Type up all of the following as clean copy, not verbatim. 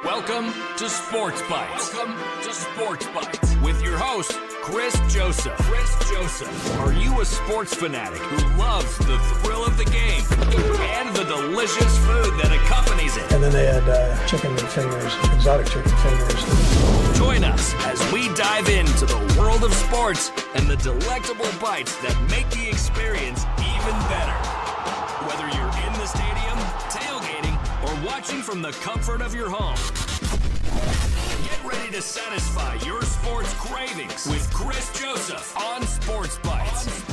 Welcome to Sports Bites. With your host, Chris Joseph. Are you a sports fanatic who loves the thrill of the game and the delicious food that accompanies it? And then they had chicken fingers, exotic chicken fingers. Join us as we dive into the world of sports and the delectable bites that make the experience even better. Whether you're in the stadium, tailgating, or watching from the comfort of your home. Get ready to satisfy your sports cravings with Chris Joseph on Sports Bites.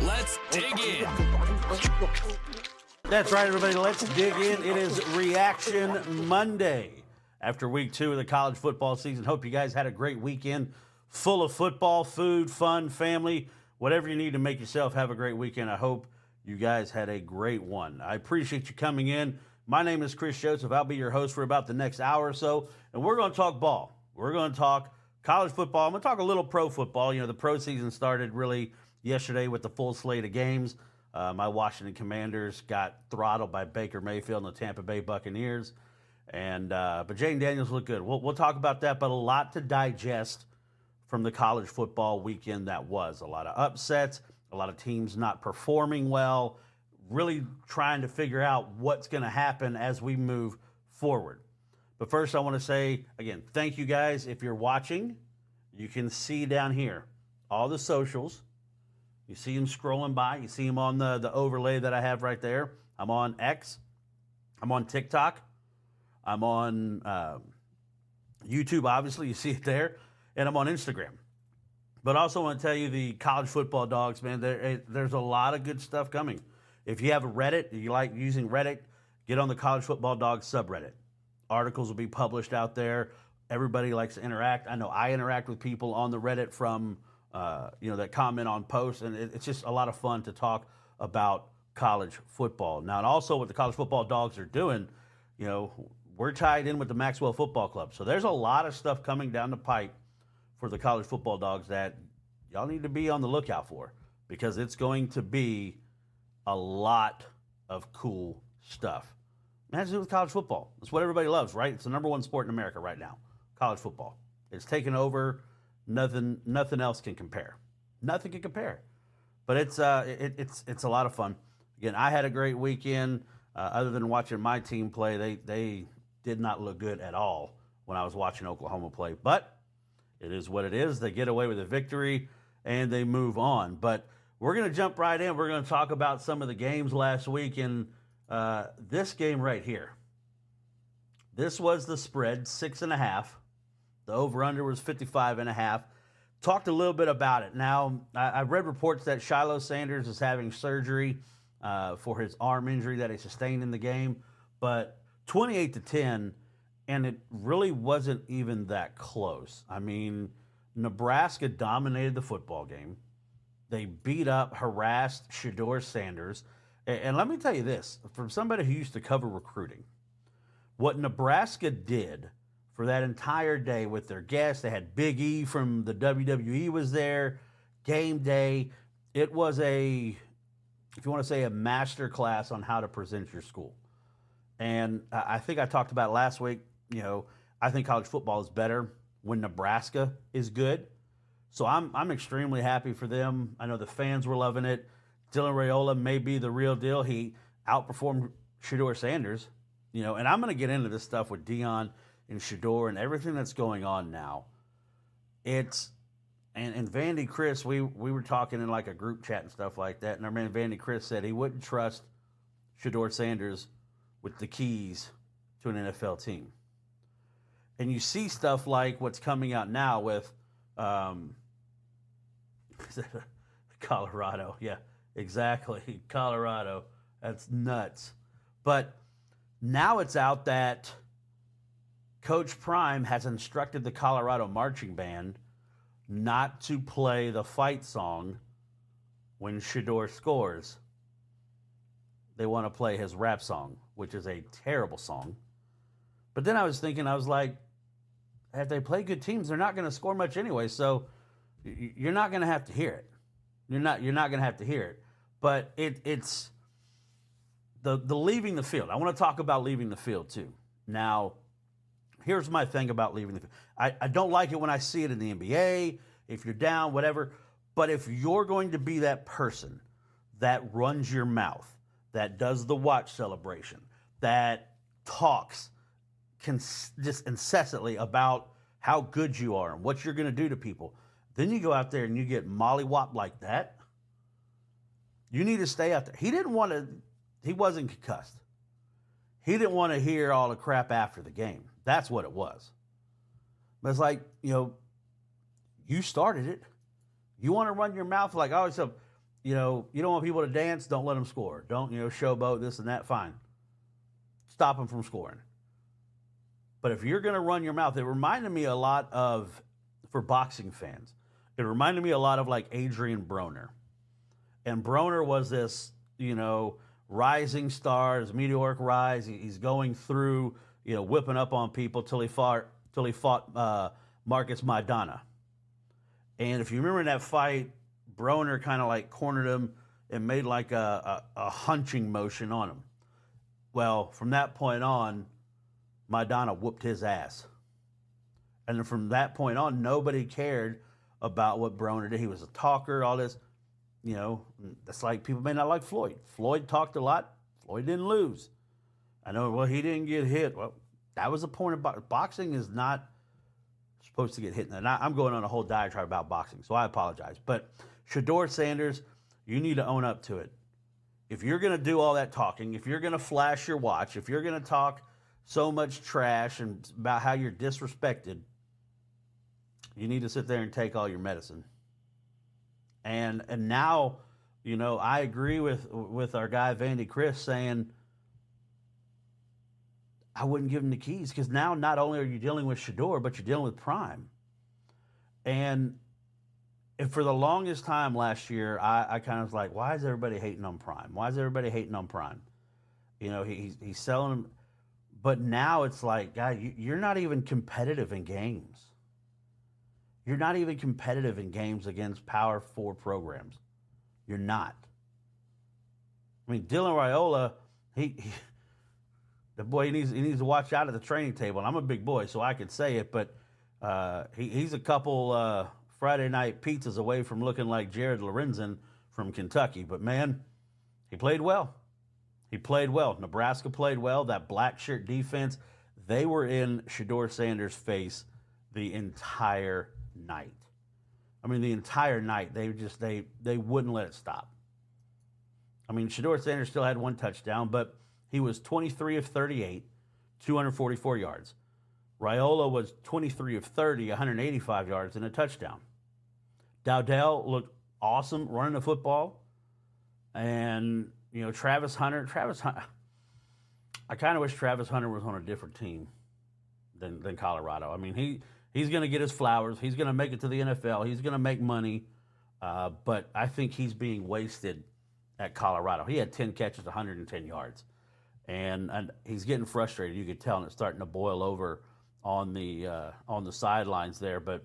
Let's dig in. That's right, everybody. Let's dig in. It is Reaction Monday after week 2 of the college football season. Hope you guys had a great weekend full of football, food, fun, family, whatever you need to make yourself have a great weekend. I hope you guys had a great one. I appreciate you coming in. My name is Chris Joseph. I'll be your host for about the next hour or so, and we're going to talk ball. We're going to talk college football. I'm going to talk a little pro football. You know, the pro season started really yesterday with the full slate of games. My Washington Commanders got throttled by Baker Mayfield and the Tampa Bay Buccaneers, and but Jayden Daniels looked good. We'll talk about that, but a lot to digest from the college football weekend that was. A lot of upsets, a lot of teams not performing well, really trying to figure out what's going to happen as we move forward. But first, I want to say, again, thank you guys. If you're watching, you can see down here all the socials. You see them scrolling by. You see them on the overlay that I have right there. I'm on X. I'm on TikTok. I'm on YouTube, obviously. You see it there. And I'm on Instagram. But I also want to tell you the college football dogs, man, there's a lot of good stuff coming. If you have a Reddit, you like using Reddit, get on the College Football Dogs subreddit. Articles will be published out there. Everybody likes to interact. I know I interact with people on the Reddit from, that comment on posts, and it's just a lot of fun to talk about college football. Now, and also what the College Football Dogs are doing, we're tied in with the Maxwell Football Club. So there's a lot of stuff coming down the pipe for the College Football Dogs that y'all need to be on the lookout for, because it's going to be a lot of cool stuff. It has to do with college football. It's what everybody loves, right? It's the number one sport in America right now, college football. It's taken over. Nothing else can compare. Nothing can compare. But it's a lot of fun. Again, I had a great weekend. Other than watching my team play, they did not look good at all when I was watching Oklahoma play. But it is what it is. They get away with a victory, and they move on. But we're going to jump right in. We're going to talk about some of the games last week. And this game right here, this was the spread, 6.5. The over-under was 55.5. Talked a little bit about it. Now, I read reports that Shiloh Sanders is having surgery for his arm injury that he sustained in the game. But 28-10, and it really wasn't even that close. I mean, Nebraska dominated the football game. They beat up, harassed Shedeur Sanders. And let me tell you this, from somebody who used to cover recruiting, what Nebraska did for that entire day with their guests, they had Big E from the WWE was there, game day. It was if you want to say, a master class on how to present your school. And I think I talked about it last week, I think college football is better when Nebraska is good. So I'm extremely happy for them. I know the fans were loving it. Dylan Raiola may be the real deal. He outperformed Shedeur Sanders, and I'm going to get into this stuff with Deion and Shedeur and everything that's going on now. And Vandy Chris, we were talking in like a group chat and stuff like that, and our man Vandy Chris said he wouldn't trust Shedeur Sanders with the keys to an NFL team. And you see stuff like what's coming out now with Colorado. Yeah, exactly. Colorado. That's nuts. But now it's out that Coach Prime has instructed the Colorado marching band not to play the fight song when Shedeur scores. They want to play his rap song, which is a terrible song. But then I was thinking, I was like, if they play good teams, they're not going to score much anyway, so you're not going to have to hear it. You're not going to have to hear it. But it's the leaving the field. I want to talk about leaving the field too. Now, here's my thing about leaving the field. I don't like it when I see it in the NBA, if you're down, whatever. But if you're going to be that person that runs your mouth, that does the watch celebration, that talks just incessantly about how good you are and what you're going to do to people, then you go out there and you get mollywopped like that, you need to stay out there. He wasn't concussed. He didn't want to hear all the crap after the game. That's what it was. But it's like, you started it. You want to run your mouth like, oh, so, you don't want people to dance, don't let them score. Don't, showboat this and that, fine. Stop them from scoring. But if you're going to run your mouth, it reminded me a lot of, for boxing fans, it reminded me a lot of like Adrian Broner. And Broner was this, rising star, his meteoric rise. He's going through, whipping up on people till he fought Marcus Maidana. And if you remember in that fight, Broner kind of like cornered him and made like a hunching motion on him. Well, from that point on, Maidana whooped his ass. And then from that point on, nobody cared about what Broner did. He was a talker, all this. That's like people may not like Floyd. Floyd talked a lot. Floyd didn't lose. I know, well, he didn't get hit. Well, that was the point of boxing is not supposed to get hit. And I'm going on a whole diatribe about boxing, so I apologize. But Shedeur Sanders, you need to own up to it. If you're going to do all that talking, if you're going to flash your watch, if you're going to talk so much trash and about how you're disrespected, you need to sit there and take all your medicine. And now, I agree with our guy Vandy Chris saying I wouldn't give him the keys because now not only are you dealing with Shedeur, but you're dealing with Prime. And for the longest time last year, I kind of was like, why is everybody hating on Prime? Why is everybody hating on Prime? He's selling them. But now it's like, guy, you're not even competitive in games. You're not even competitive in games against Power 4 programs. You're not. I mean, Dylan Raiola, the boy, he needs to watch out at the training table. And I'm a big boy, so I could say it, but he's a couple Friday night pizzas away from looking like Jared Lorenzen from Kentucky. But, man, he played well. He played well. Nebraska played well. That black shirt defense, they were in Shedeur Sanders' face the entire night. I mean, the entire night. They wouldn't let it stop. I mean, Shedeur Sanders still had one touchdown, but he was 23 of 38, 244 yards. Raiola was 23 of 30, 185 yards, and a touchdown. Dowdell looked awesome running the football. And, Travis Hunter, I kind of wish Travis Hunter was on a different team than Colorado. I mean, he's going to get his flowers. He's going to make it to the NFL. He's going to make money. But I think he's being wasted at Colorado. He had 10 catches, 110 yards. And he's getting frustrated. You could tell, and it's starting to boil over on the sidelines there. But,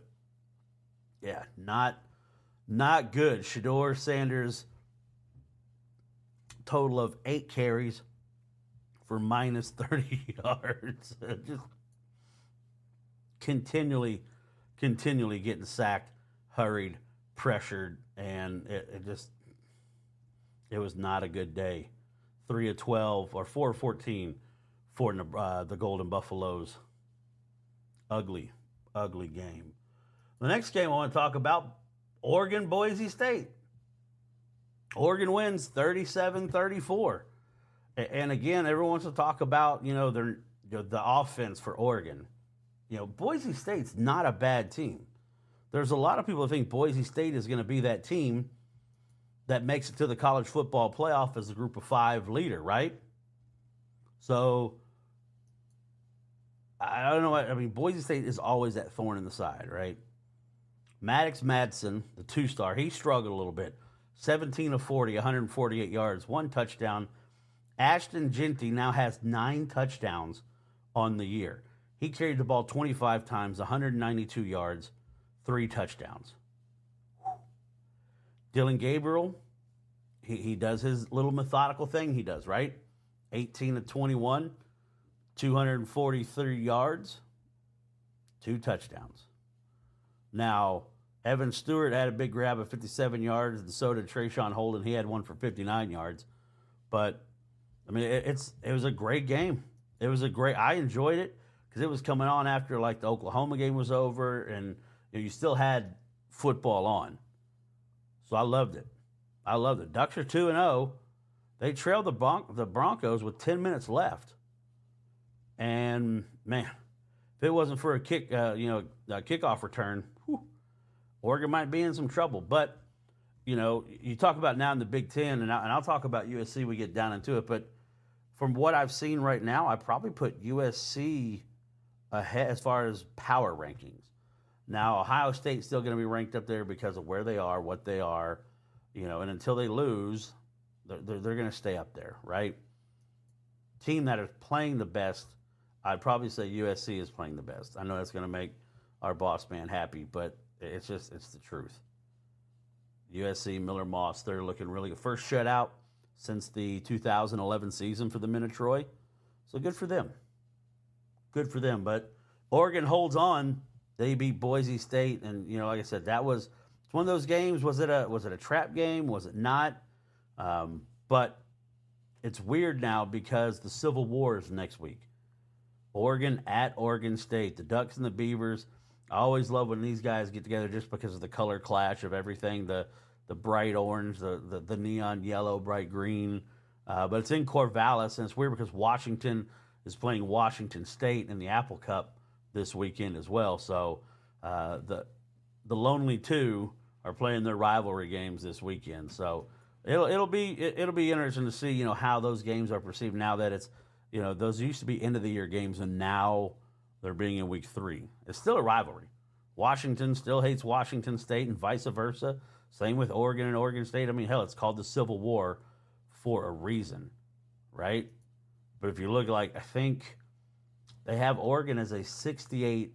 yeah, not good. Shedeur Sanders, total of 8 carries for minus 30 yards. Just continually getting sacked, hurried, pressured, and it was not a good day. 3 of 12 or 4 of 14 for the Golden Buffaloes. Ugly game. The next game I want to talk about, Oregon Boise State. Oregon wins 37-34. And again, everyone wants to talk about, the offense for Oregon. Boise State's not a bad team. There's a lot of people who think Boise State is going to be that team that makes it to the college football playoff as a group of 5 leader, right? So, I don't know. I mean, Boise State is always that thorn in the side, right? Maddox Madsen, the 2-star, he struggled a little bit. 17 of 40, 148 yards, 1 touchdown. Ashton Jeanty now has 9 touchdowns on the year. He carried the ball 25 times, 192 yards, 3 touchdowns. Dylan Gabriel, he does his little methodical thing he does, right? 18 of 21, 243 yards, 2 touchdowns. Now, Evan Stewart had a big grab of 57 yards, and so did Trayshawn Holden. He had one for 59 yards. But, I mean, it was a great game. I enjoyed it because it was coming on after, like, the Oklahoma game was over, and you still had football on. So I loved it. Ducks are 2-0. They trailed the Broncos with 10 minutes left. And, man, if it wasn't for a kickoff return, Oregon might be in some trouble. But, you talk about now in the Big Ten, and I'll talk about USC when we get down into it, but from what I've seen right now, I probably put USC ahead as far as power rankings. Now, Ohio State's still going to be ranked up there because of where they are, what they are, and until they lose, they're going to stay up there, right? Team that is playing the best, I'd probably say USC is playing the best. I know that's going to make our boss man happy, but it's the truth. USC, Miller Moss, they're looking really good. First shutout since the 2011 season for the Men of Troy. So good for them. But Oregon holds on. They beat Boise State, and like I said, it's one of those games. Was it a trap game? Was it not? But it's weird now because the Civil War is next week. Oregon at Oregon State. The Ducks and the Beavers. I always love when these guys get together just because of the color clash of everything. The bright orange, the neon yellow, bright green. But it's in Corvallis, and it's weird because Washington is playing Washington State in the Apple Cup this weekend as well. So the Lonely Two are playing their rivalry games this weekend. So it'll be interesting to see how those games are perceived now that it's those used to be end of the year games and now they're being in week 3. It's still a rivalry. Washington still hates Washington State and vice versa. Same with Oregon and Oregon State. I mean, hell, it's called the Civil War for a reason, right? But if you look, I think they have Oregon as a 68%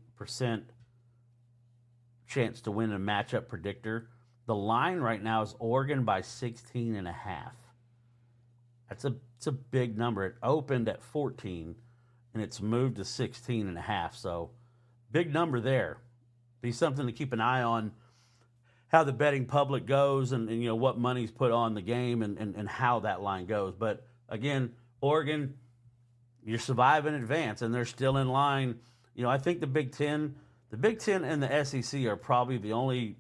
chance to win a matchup predictor. The line right now is Oregon by 16.5. It's a big number. It opened at 14, and it's moved to 16.5. So big number there. Be something to keep an eye on how the betting public goes and what money's put on the game and how that line goes. But again, Oregon, you survive in advance, and they're still in line. I think the Big Ten and the SEC are probably the only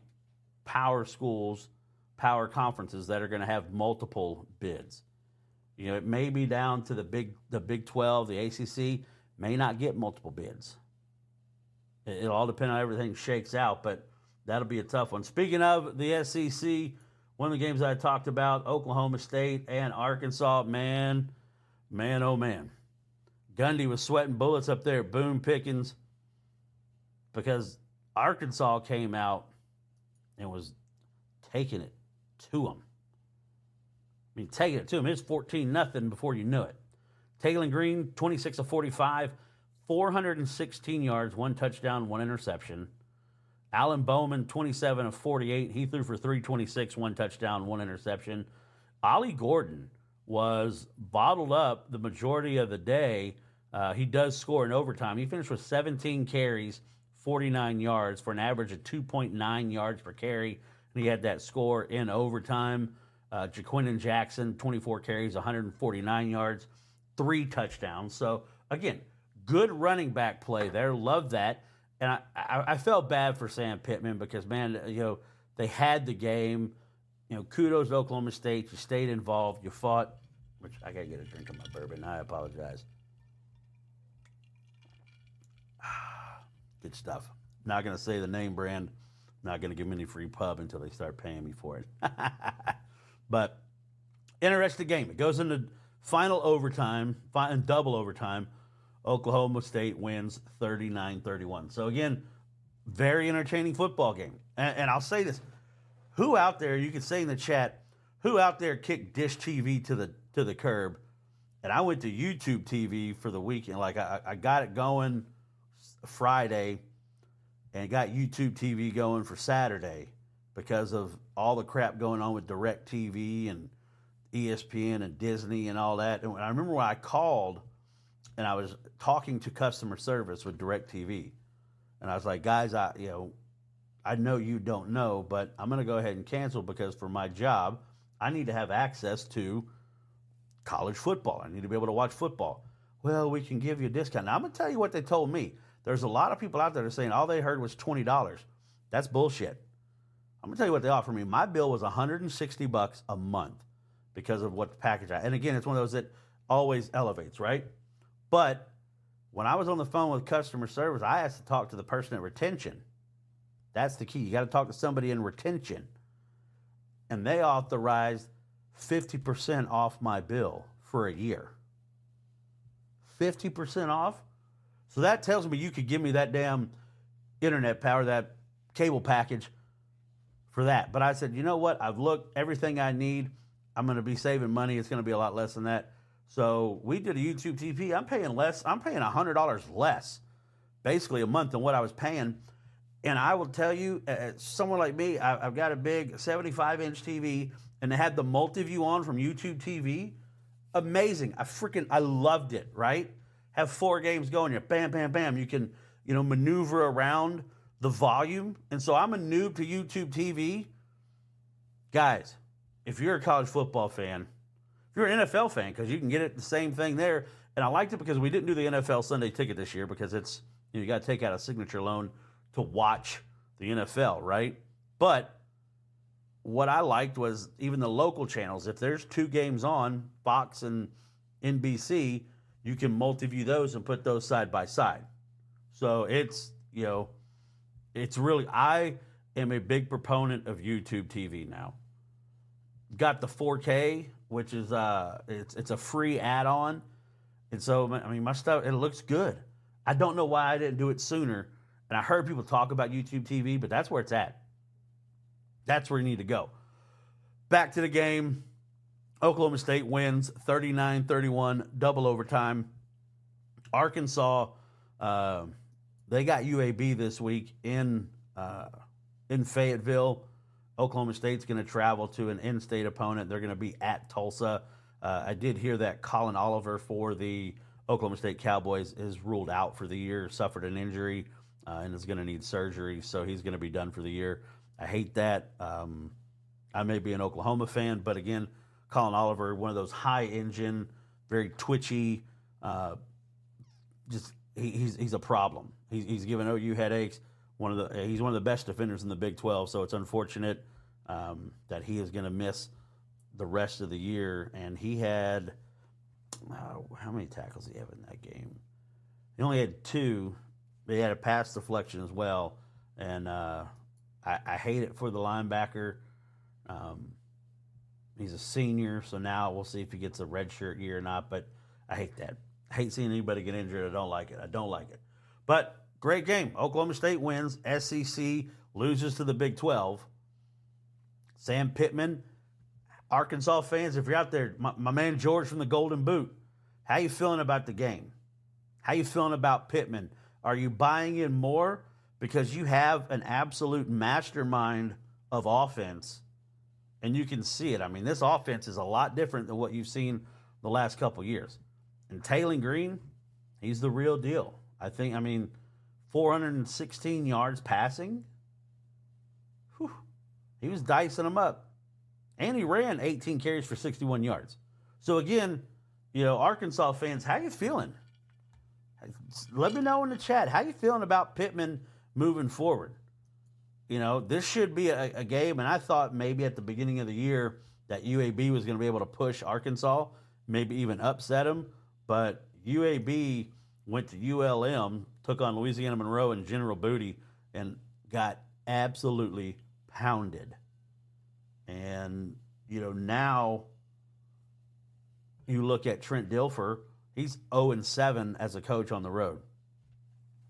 power schools, power conferences that are going to have multiple bids. It may be down to the Big 12, the ACC may not get multiple bids. It'll all depend on how everything shakes out, but that'll be a tough one. Speaking of the SEC, one of the games I talked about, Oklahoma State and Arkansas, man, oh man. Gundy was sweating bullets up there at Boone Pickens because Arkansas came out and was taking it to them. I mean, taking it to them. It's 14-0 before you knew it. Taylor Green, 26 of 45, 416 yards, 1 touchdown, 1 interception. Alan Bowman, 27 of 48. He threw for 326, 1 touchdown, 1 interception. Ollie Gordon was bottled up the majority of the day. He does score in overtime. He finished with 17 carries, 49 yards for an average of 2.9 yards per carry. And he had that score in overtime. Jaquindon Jackson, 24 carries, 149 yards, 3 touchdowns. So, again, good running back play there. Love that. And I felt bad for Sam Pittman because, man, they had the game. Kudos to Oklahoma State. You stayed involved. You fought. Which I got to get a drink of my bourbon. I apologize. Good stuff. Not going to say the name brand. Not going to give them any free pub until they start paying me for it. But interesting game. It goes into final overtime, double overtime. Oklahoma State wins 39-31. So, again, very entertaining football game. And I'll say this. Who out there, you can say in the chat, who out there kicked Dish TV to the curb? And I went to YouTube TV for the weekend. I got it going Friday and got YouTube TV going for Saturday because of all the crap going on with DirecTV and ESPN and Disney and all that. And I remember when I called and I was talking to customer service with DirecTV, And I was like, guys, I know you don't know, but I'm going to go ahead and cancel because for my job, I need to have access to college football. I need to be able to watch football. Well, we can give you a discount. Now, I'm going to tell you what they told me. There's a lot of people out there that are saying all they heard was $20. That's bullshit. I'm going to tell you what they offered me. My bill was $160 a month because of what the package I. And again, it's one of those that always elevates, right? But when I was on the phone with customer service, I asked to talk to the person at retention. That's the key. You got to talk to somebody in retention. And they authorized 50% off my bill for a year. 50% off? So that tells me you could give me that damn internet power, that cable package for that. But I said, you know what? I've looked, everything I need. I'm going to be saving money. It's going to be a lot less than that. So we did a YouTube TV. I'm paying less. I'm paying $100 less, basically a month than what I was paying. And I will tell you, someone like me, I've got a big 75-inch TV, and they had the multi-view on from YouTube TV. Amazing. I loved it, right? Have 4 games going. You're bam, bam, bam. You can, maneuver around the volume. And so I'm a noob to YouTube TV. Guys, if you're a college football fan, if you're an NFL fan, because you can get it the same thing there. And I liked it because we didn't do the NFL Sunday ticket this year because it's, you got to take out a signature loan to watch the NFL, right? But what I liked was even the local channels. If there's 2 games on, Fox and NBC, you can multi-view those and put those side by side. So it's, it's really, I am a big proponent of YouTube TV now. Got the 4K, which is, it's a free add-on. And so, my stuff, it looks good. I don't know why I didn't do it sooner. And I heard people talk about YouTube TV, but that's where it's at. That's where you need to go. Back to the game. Oklahoma State wins 39-31, double overtime. Arkansas, they got UAB this week in Fayetteville. Oklahoma State's going to travel to an in-state opponent. They're going to be at Tulsa. I did hear that Colin Oliver for the Oklahoma State Cowboys is ruled out for the year, suffered an injury, and is going to need surgery, so he's going to be done for the year. I hate that. I may be an Oklahoma fan, but again, Colin Oliver, one of those high-engine, very twitchy, he's a problem. He's giving OU headaches. He's one of the best defenders in the Big 12, so it's unfortunate that he is going to miss the rest of the year. And he had, how many tackles did he have in that game? He only had 2. But he had a pass deflection as well. And I hate it for the linebacker. He's a senior, so now we'll see if he gets a redshirt year or not. But I hate that. I hate seeing anybody get injured. I don't like it. But great game. Oklahoma State wins. SEC loses to the Big 12. Sam Pittman, Arkansas fans, if you're out there, my man George from the Golden Boot, how you feeling about the game? How you feeling about Pittman? Are you buying in more because you have an absolute mastermind of offense and you can see it? This offense is a lot different than what you've seen the last couple years. And Taylon Green, he's the real deal. I think, 416 yards passing. Whew. He was dicing them up. And he ran 18 carries for 61 yards. So again, Arkansas fans, how you feeling? Let me know in the chat. How you feeling about Pittman moving forward? This should be a game, and I thought maybe at the beginning of the year that UAB was going to be able to push Arkansas, maybe even upset them. But UAB went to ULM, took on Louisiana Monroe and General Booty, and got absolutely pounded. And, now you look at Trent Dilfer, he's 0-7 as a coach on the road.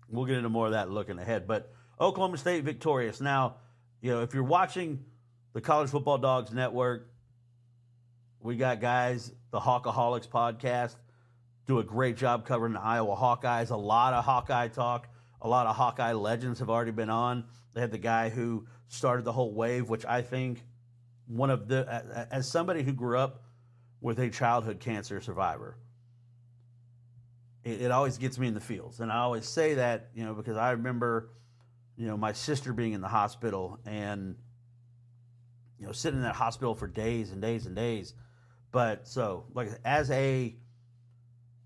We'll get into more of that looking ahead. But Oklahoma State victorious. Now, if you're watching the College Football Dogs Network, we got guys, the Hawkaholics podcast, do a great job covering the Iowa Hawkeyes. A lot of Hawkeye talk. A lot of Hawkeye legends have already been on. They had the guy who started the whole wave, which I think as somebody who grew up with a childhood cancer survivor, it always gets me in the feels. And I always say that, because I remember, my sister being in the hospital and, sitting in that hospital for days and days and days. But so, like, as a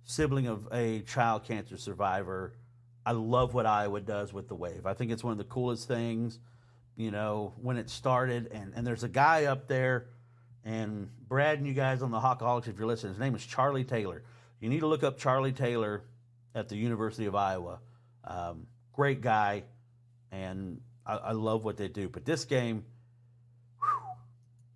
sibling of a child cancer survivor, I love what Iowa does with the Wave. I think it's one of the coolest things, when it started. And there's a guy up there, and Brad and you guys on the Hawkaholics, if you're listening, his name is Charlie Taylor. You need to look up Charlie Taylor at the University of Iowa. Great guy, and I love what they do. But this game,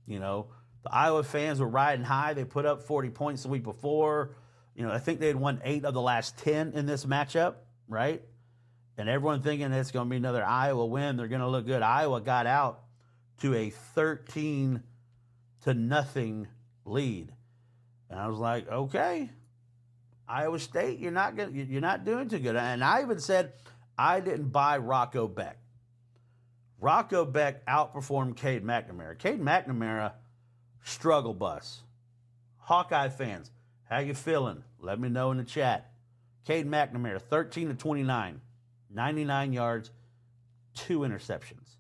the Iowa fans were riding high. They put up 40 points the week before. I think they had won 8 of the last 10 in this matchup, right? And everyone thinking it's going to be another Iowa win. They're going to look good. Iowa got out to a 13-0 lead. And I was like, okay, Iowa State, you're not doing too good. And I even said I didn't buy Rocco Beck. Rocco Beck outperformed Cade McNamara. Cade McNamara, struggle bus. Hawkeye fans, how you feeling? Let me know in the chat. Cade McNamara, 13 of 29, 99 yards, 2 interceptions.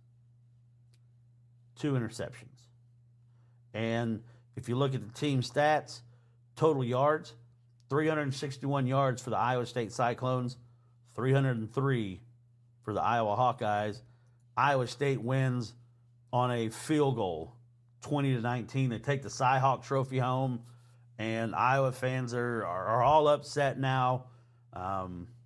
2 interceptions. And if you look at the team stats, total yards, 361 yards for the Iowa State Cyclones, 303 for the Iowa Hawkeyes. Iowa State wins on a field goal, 20-19. They take the Cy-Hawk Trophy home, and Iowa fans are all upset now.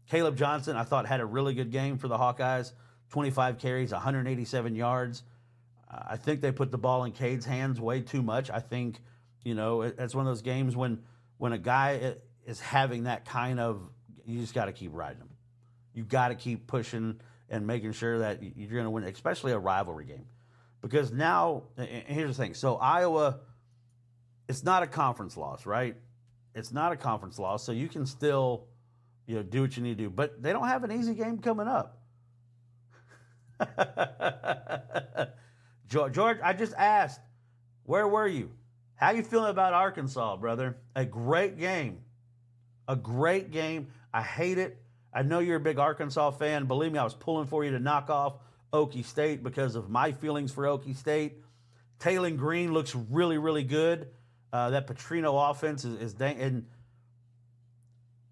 Caleb Johnson, I thought, had a really good game for the Hawkeyes. 25 carries, 187 yards. I think they put the ball in Cade's hands way too much. I think, it's one of those games when a guy is having that kind of, you just got to keep riding him. You got to keep pushing and making sure that you're going to win, especially a rivalry game. Because now, and here's the thing. So Iowa, it's not a conference loss, right? It's not a conference loss, so you can still, do what you need to do. But they don't have an easy game coming up. George, I just asked, where were you? How you feeling about Arkansas, brother? A great game. A great game. I hate it. I know you're a big Arkansas fan. Believe me, I was pulling for you to knock off Okie State because of my feelings for Okie State. Taylon Green looks really, really good. That Petrino offense is dang, and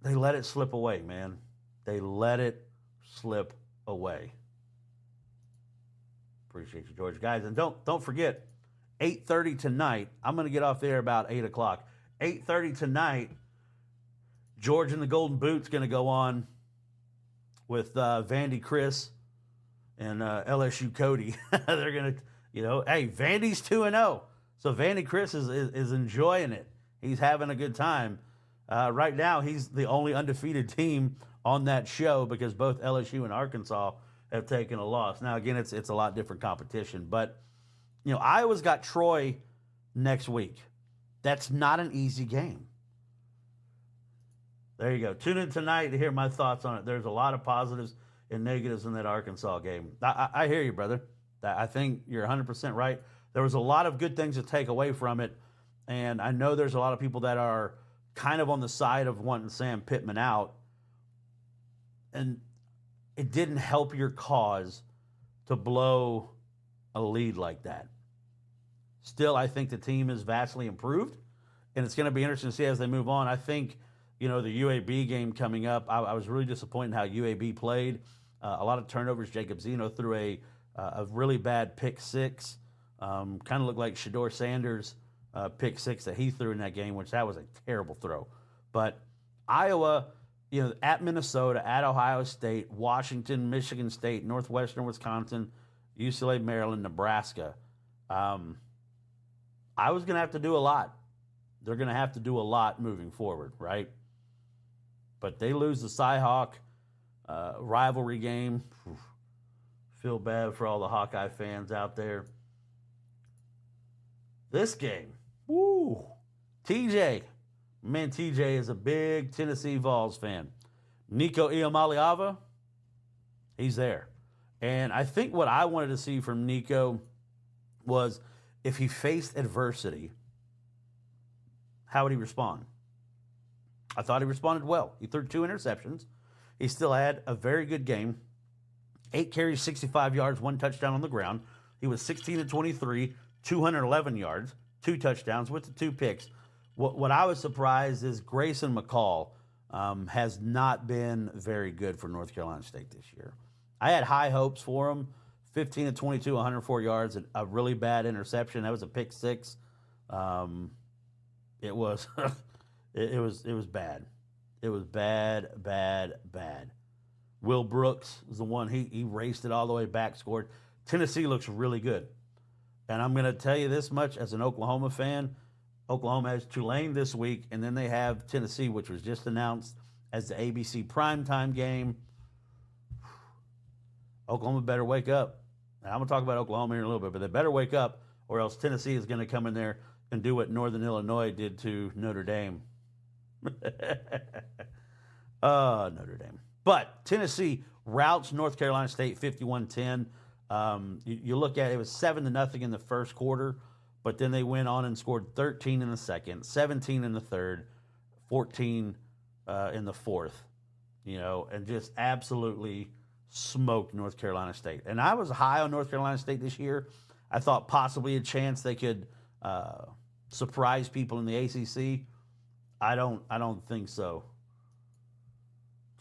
they let it slip away, man. They let it slip away. Appreciate you, George. Guys, and don't forget, 8:30 tonight, I'm going to get off there about 8 o'clock. 8:30 tonight, George and the Golden Boot's going to go on with Vandy Chris and LSU Cody. They're going to, hey, Vandy's 2-0. So Vandy Chris is enjoying it. He's having a good time. Right now, he's the only undefeated team on that show because both LSU and Arkansas have taken a loss. Now, again, it's a lot different competition. But, Iowa's got Troy next week. That's not an easy game. There you go. Tune in tonight to hear my thoughts on it. There's a lot of positives and negatives in that Arkansas game. I hear you, brother. I think you're 100% right. There was a lot of good things to take away from it, and I know there's a lot of people that are kind of on the side of wanting Sam Pittman out, and it didn't help your cause to blow a lead like that. Still, I think the team is vastly improved, and it's going to be interesting to see as they move on. I think, the UAB game coming up, I was really disappointed in how UAB played. A lot of turnovers. Jacob Zeno threw a really bad pick six. Kind of looked like Shedeur Sanders' pick six that he threw in that game, which that was a terrible throw. But Iowa, at Minnesota, at Ohio State, Washington, Michigan State, Northwestern Wisconsin, UCLA, Maryland, Nebraska. Iowa's going to have to do a lot. They're going to have to do a lot moving forward, right? But they lose the Cy-Hawk rivalry game. Feel bad for all the Hawkeye fans out there. This game, woo! TJ is a big Tennessee Vols fan. Nico Iamaleava, he's there. And I think what I wanted to see from Nico was if he faced adversity, how would he respond? I thought he responded well. He threw 2 interceptions. He still had a very good game. 8 carries, 65 yards, 1 touchdown on the ground. He was 16 of 23, 211 yards, 2 touchdowns with the 2 picks. What I was surprised is Grayson McCall has not been very good for North Carolina State this year. I had high hopes for him. 15 of 22, 104 yards, a really bad interception. That was a pick 6. It was it was bad. It was bad. Will Brooks is the one, he raced it all the way back, scored. Tennessee looks really good. And I'm going to tell you this much as an Oklahoma fan. Oklahoma has Tulane this week, and then they have Tennessee, which was just announced as the ABC primetime game. Oklahoma better wake up. Now, I'm going to talk about Oklahoma here in a little bit, but they better wake up, or else Tennessee is going to come in there and do what Northern Illinois did to Notre Dame. Notre Dame. But Tennessee routs North Carolina State 51-10. You look at it, was 7-0 in the first quarter, but then they went on and scored 13 in the second, 17 in the third, 14 in the fourth, and just absolutely smoked North Carolina State. And I was high on North Carolina State this year. I thought possibly a chance they could surprise people in the ACC. I don't think so.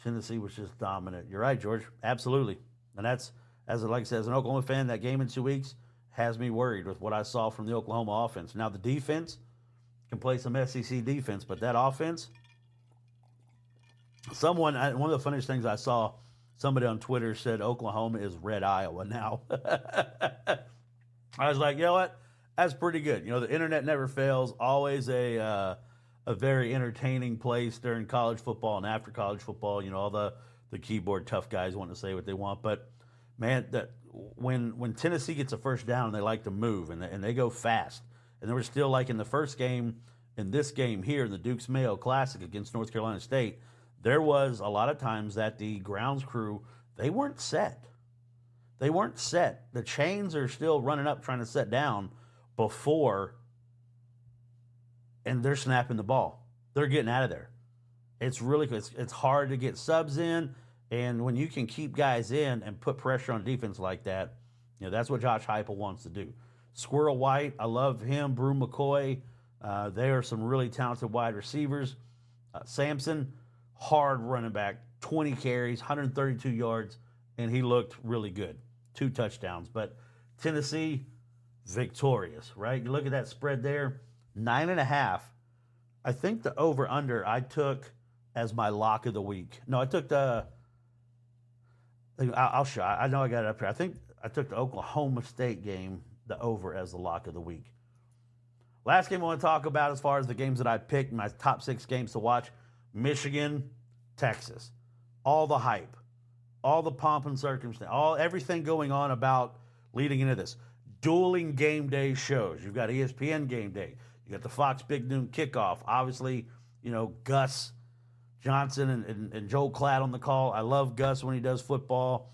Tennessee was just dominant. You're right, George. Absolutely. And that's, like I said, as an Oklahoma fan, that game in 2 weeks has me worried with what I saw from the Oklahoma offense. Now, the defense can play some SEC defense, but that offense, one of the funniest things I saw, somebody on Twitter said Oklahoma is Red Iowa now. I was like, you know what? That's pretty good. The internet never fails. Always a very entertaining place during college football and after college football. All the keyboard tough guys want to say what they want. But, man, when Tennessee gets a first down, they like to move, and they go fast. And they were still, like in the first game, in this game here, in the Dukes Mayo Classic against North Carolina State, there was a lot of times that the grounds crew, they weren't set. They weren't set. The chains are still running up trying to set down before, and they're snapping the ball. They're getting out of there. It's really good. It's hard to get subs in, and when you can keep guys in and put pressure on defense like that, that's what Josh Heupel wants to do. Squirrel White, I love him. Brew McCoy, they are some really talented wide receivers. Sampson, hard running back, 20 carries, 132 yards, and he looked really good. 2 touchdowns. But Tennessee, victorious, right? You look at that spread there, 9.5. I think the over-under I took as my lock of the week. No, I took I'll show. I know I got it up here. I think I took the Oklahoma State game, the over, as the lock of the week. Last game I want to talk about as far as the games that I picked, my top 6 games to watch, Michigan, Texas. All the hype, all the pomp and circumstance, everything going on about leading into this. Dueling game day shows. You've got ESPN Game Day. You got the Fox Big Noon Kickoff. Obviously, Gus Johnson and Joel Klatt on the call. I love Gus when he does football.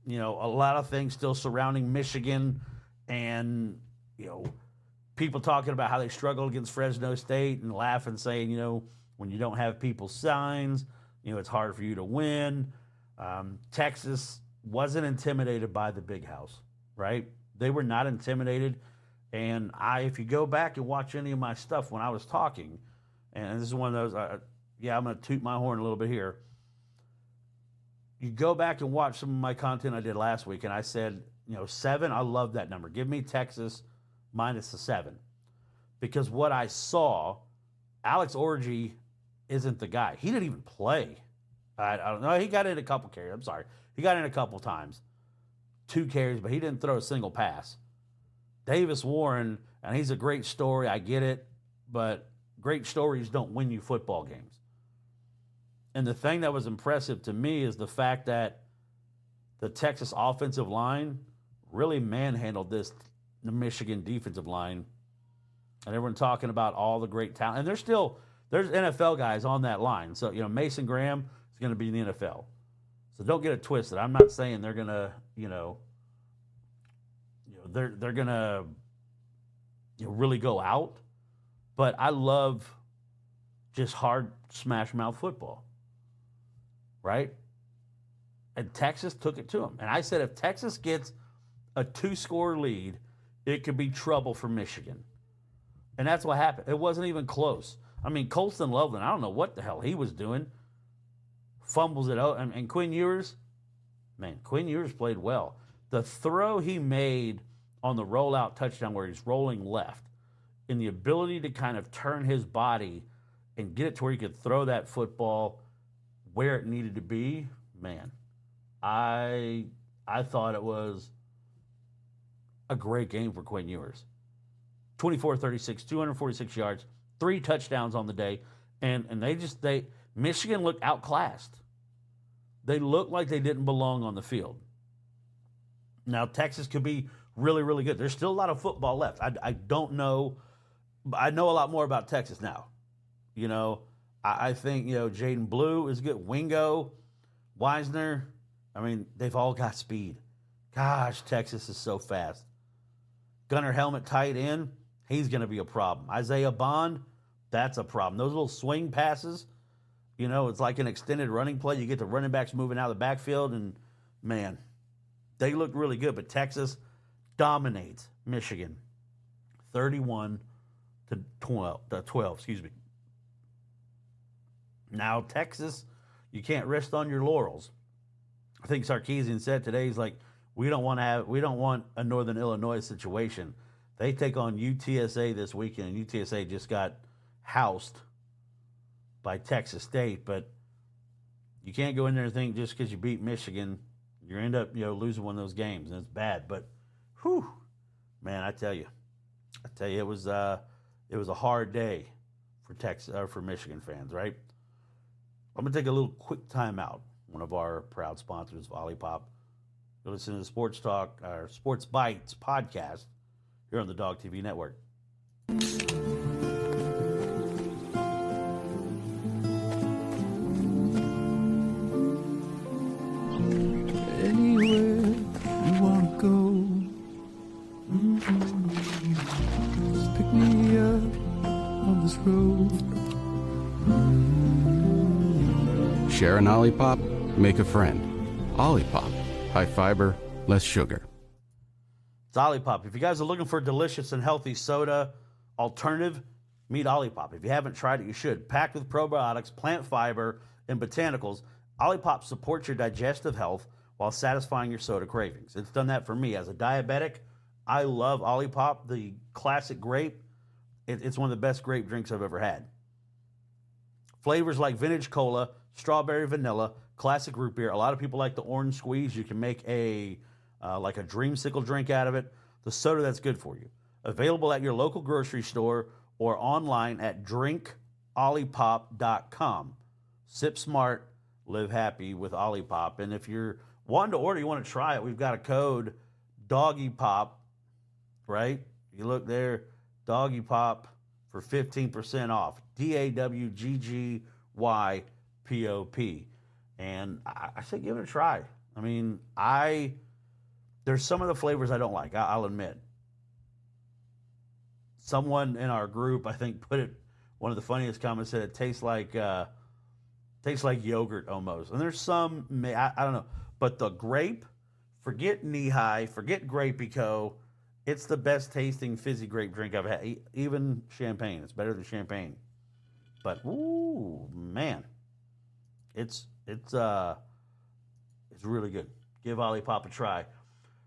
A lot of things still surrounding Michigan and, people talking about how they struggled against Fresno State and laughing, saying, when you don't have people's signs, it's hard for you to win. Texas wasn't intimidated by the Big House, right? They were not intimidated. And if you go back and watch any of my stuff when I was talking, and this is one of those, I'm going to toot my horn a little bit here. You go back and watch some of my content I did last week, and I said, 7, I love that number. Give me Texas minus the 7. Because what I saw, Alex Orji isn't the guy. He didn't even play. I don't know. He got in a couple carries. I'm sorry. He got in a couple times. 2 carries, but he didn't throw a single pass. Davis Warren, and he's a great story. I get it. But great stories don't win you football games. And the thing that was impressive to me is the fact that the Texas offensive line really manhandled the Michigan defensive line. And everyone talking about all the great talent. And there's NFL guys on that line. So, Mason Graham is going to be in the NFL. So don't get it twisted. I'm not saying they're going to, they're going to really go out. But I love just hard smash mouth football, right? And Texas took it to them. And I said if Texas gets a 2-score lead, it could be trouble for Michigan. And that's what happened. It wasn't even close. I mean, Colston Loveland, I don't know what the hell he was doing. Fumbles it out. And Quinn Ewers, man, Quinn Ewers played well. The throw he made on the rollout touchdown where he's rolling left, and the ability to kind of turn his body and get it to where he could throw that football where it needed to be, man, I thought it was a great game for Quinn Ewers. 24-36, 246 yards, 3 touchdowns on the day, and Michigan looked outclassed. They looked like they didn't belong on the field. Now, Texas could be really, really good. There's still a lot of football left. I don't know. I know a lot more about Texas now. You know, I think, Jaden Blue is good. Wingo, Wisner. I mean, they've all got speed. Gosh, Texas is so fast. Gunnar Helmet tight end, he's going to be a problem. Isaiah Bond, that's a problem. Those little swing passes, it's like an extended running play. You get the running backs moving out of the backfield, and, man, they look really good. But Texas dominates Michigan 31-12. Now, Texas, you can't rest on your laurels. I think Sarkisian said today, he's like, we don't want a Northern Illinois situation. They take on UTSA this weekend, and UTSA just got housed by Texas State. But you can't go in there and think just because you beat Michigan, you end up losing one of those games, and it's bad. But, whew, man, I tell you, it was a hard day for Michigan fans, right? I'm gonna take a little quick timeout. One of our proud sponsors, Olipop. You're listening to Sports Talk, or Sports Bites podcast here on the Dog TV Network. Anywhere you wanna go, just pick me up on this road. Share an Olipop, make a friend. Olipop, high fiber, less sugar. It's Olipop. If you guys are looking for a delicious and healthy soda alternative, meet Olipop. If you haven't tried it, you should. Packed with probiotics, plant fiber, and botanicals, Olipop supports your digestive health while satisfying your soda cravings. It's done that for me. As a diabetic, I love Olipop, the classic grape. It's one of the best grape drinks I've ever had. Flavors like vintage cola, strawberry vanilla, classic root beer. A lot of people like the orange squeeze. You can make like a dreamsicle drink out of it. The soda that's good for you. Available at your local grocery store or online at drinkolipop.com. Sip smart, live happy with Olipop. And if you're wanting to order, you want to try it, we've got a code, DoggyPop, right? You look there, DoggyPop for 15% off. DAWGGYPOP. And I say give it a try. I mean, there's some of the flavors I don't like, I'll admit. Someone in our group, I think, put it, one of the funniest comments said it tastes like yogurt almost. And there's some, I don't know. But the grape, forget Knee-High, forget Grape-Eco. It's the best tasting fizzy grape drink I've had. Even champagne. It's better than champagne. But, ooh, man. It's really good. Give Olipop a try.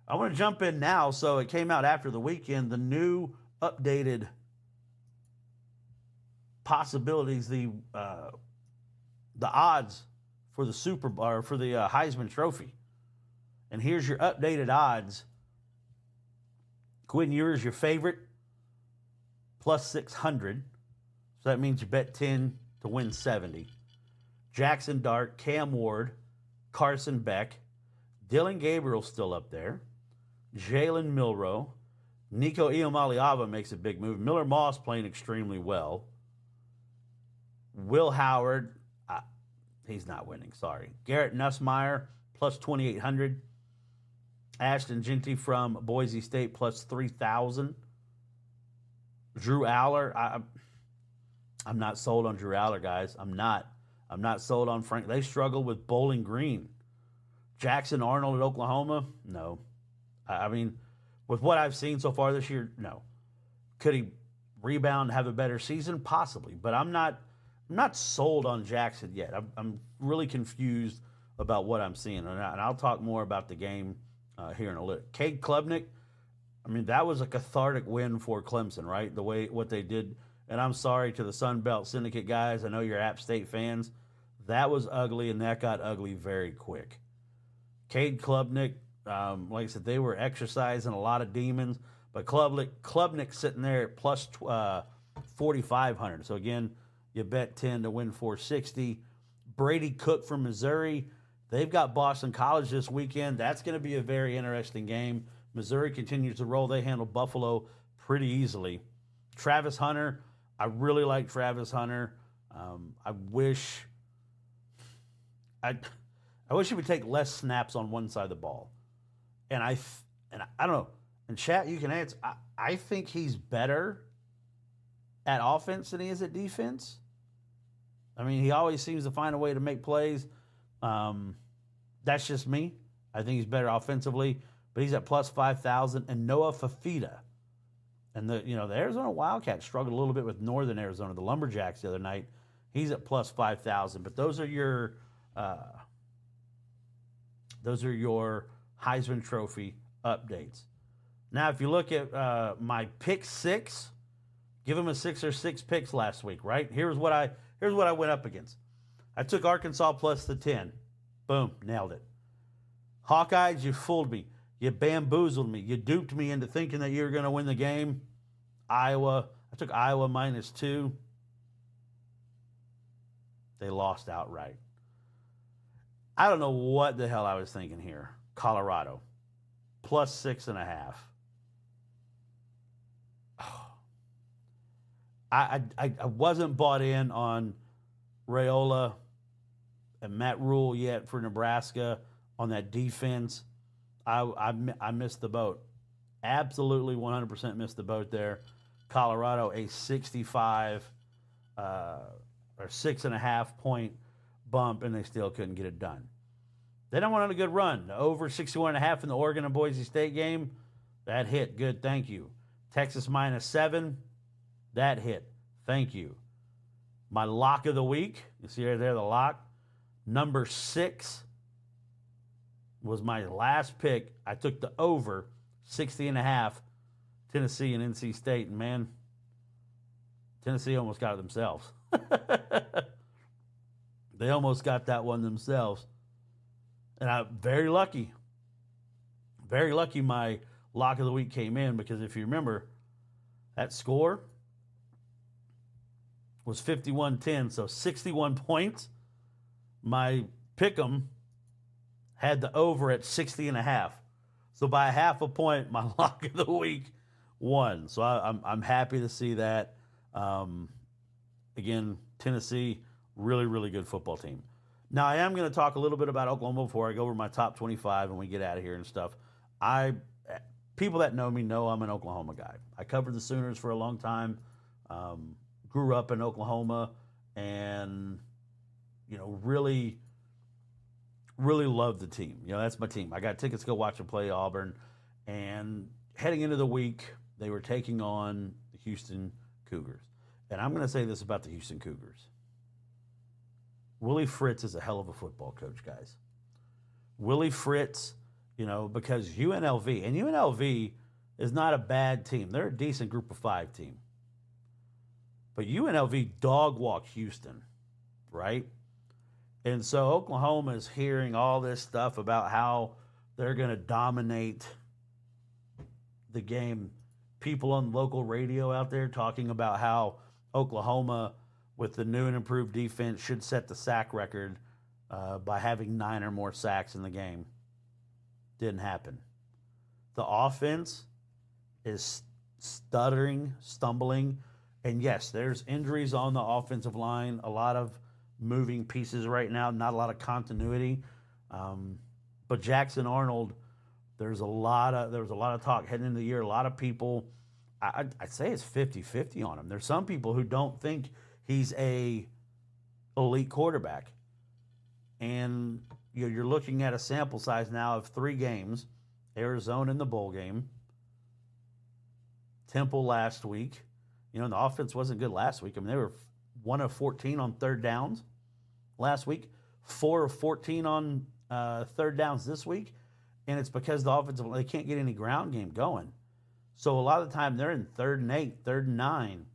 I want to jump in now. So it came out after the weekend. The new updated possibilities, the odds for the Super Bowl, or for the Heisman Trophy. And here's your updated odds. Quinn Ewers, your favorite, plus 600. So that means you bet 10 to win 70. Jackson Dart, Cam Ward, Carson Beck, Dylan Gabriel still up there, Jalen Milroe, Nico Iamaleava makes a big move. Miller Moss playing extremely well. Will Howard, he's not winning, sorry. Garrett Nussmeier, plus 2,800. Ashton Genty from Boise State, plus 3,000. Drew Aller, I'm not sold on Drew Aller, guys. I'm not sold on Frank. They struggle with Bowling Green. Jackson Arnold at Oklahoma? No. I mean, with what I've seen so far this year, no. Could he rebound and have a better season? Possibly. But I'm not sold on Jackson yet. I'm really confused about what I'm seeing. And I'll talk more about the game here in a little. Cade Klubnik, I mean, that was a cathartic win for Clemson, right? What they did. And I'm sorry to the Sun Belt Syndicate guys. I know you're App State fans. That was ugly, and that got ugly very quick. Cade Klubnik, like I said, they were exercising a lot of demons, but Klubnik sitting there at plus 4,500. So again, you bet 10 to win 460. Brady Cook from Missouri, they've got Boston College this weekend. That's going to be a very interesting game. Missouri continues to roll. They handle Buffalo pretty easily. Travis Hunter, I really like Travis Hunter. I wish he would take less snaps on one side of the ball. And I don't know. And chat, you can answer. I think he's better at offense than he is at defense. I mean, he always seems to find a way to make plays. That's just me. I think he's better offensively, but he's at plus 5,000. And Noah Fafita, and the Arizona Wildcats struggled a little bit with Northern Arizona, the Lumberjacks the other night. He's at plus 5,000. But those are your Heisman Trophy updates. Now, if you look at my pick six, give him a 6 or 6 picks last week, right? Here's what I went up against. I took Arkansas plus the 10. Boom, nailed it. Hawkeyes, you fooled me. You bamboozled me. You duped me into thinking that you were going to win the game. Iowa, I took Iowa minus 2. They lost outright. I don't know what the hell I was thinking here. Colorado, plus 6.5. I wasn't bought in on Raiola and Matt Rule yet for Nebraska on that defense. I missed the boat. Absolutely 100% missed the boat there. Colorado, a 65 or 6.5 point bump, and they still couldn't get it done. They don't want on a good run. Over 61.5 in the Oregon and Boise State game, that hit. Good, thank you. Texas minus 7, that hit. Thank you. My lock of the week, you see right there the lock, number 6 was my last pick. I took the over 60.5, Tennessee and NC State, and man, Tennessee almost got it themselves. They almost got that one themselves. And I'm very lucky. Very lucky my lock of the week came in, because if you remember, that score was 51-10, so 61 points. My pick'em had the over at 60.5. So by 0.5 point, my lock of the week won. So I'm happy to see that. Again, Tennessee, really, really good football team. Now, I am going to talk a little bit about Oklahoma before I go over my top 25 and we get out of here and stuff. People that know me know I'm an Oklahoma guy. I covered the Sooners for a long time, grew up in Oklahoma, and, really, really love the team. That's my team. I got tickets to go watch them play Auburn, and heading into the week, they were taking on the Houston Cougars. And I'm going to say this about the Houston Cougars. Willie Fritz is a hell of a football coach, guys. Willie Fritz, because UNLV, and UNLV is not a bad team. They're a decent group of 5 team. But UNLV dog walked Houston, right? And so Oklahoma is hearing all this stuff about how they're going to dominate the game. People on local radio out there talking about how Oklahoma, with the new and improved defense, should set the sack record by having 9 or more sacks in the game. Didn't happen. The offense is stuttering, stumbling, and yes, there's injuries on the offensive line, a lot of moving pieces right now, not a lot of continuity. But Jackson Arnold, there was a lot of talk heading into the year. A lot of people, I'd say it's 50-50 on him. There's some people who don't think he's a elite quarterback. And you're looking at a sample size now of 3 games. Arizona in the bowl game. Temple last week. And the offense wasn't good last week. I mean, they were 1 of 14 on third downs last week. 4 of 14 on third downs this week. And it's because the offensive, they can't get any ground game going. So a lot of the time they're in 3rd and 8, 3rd and 9.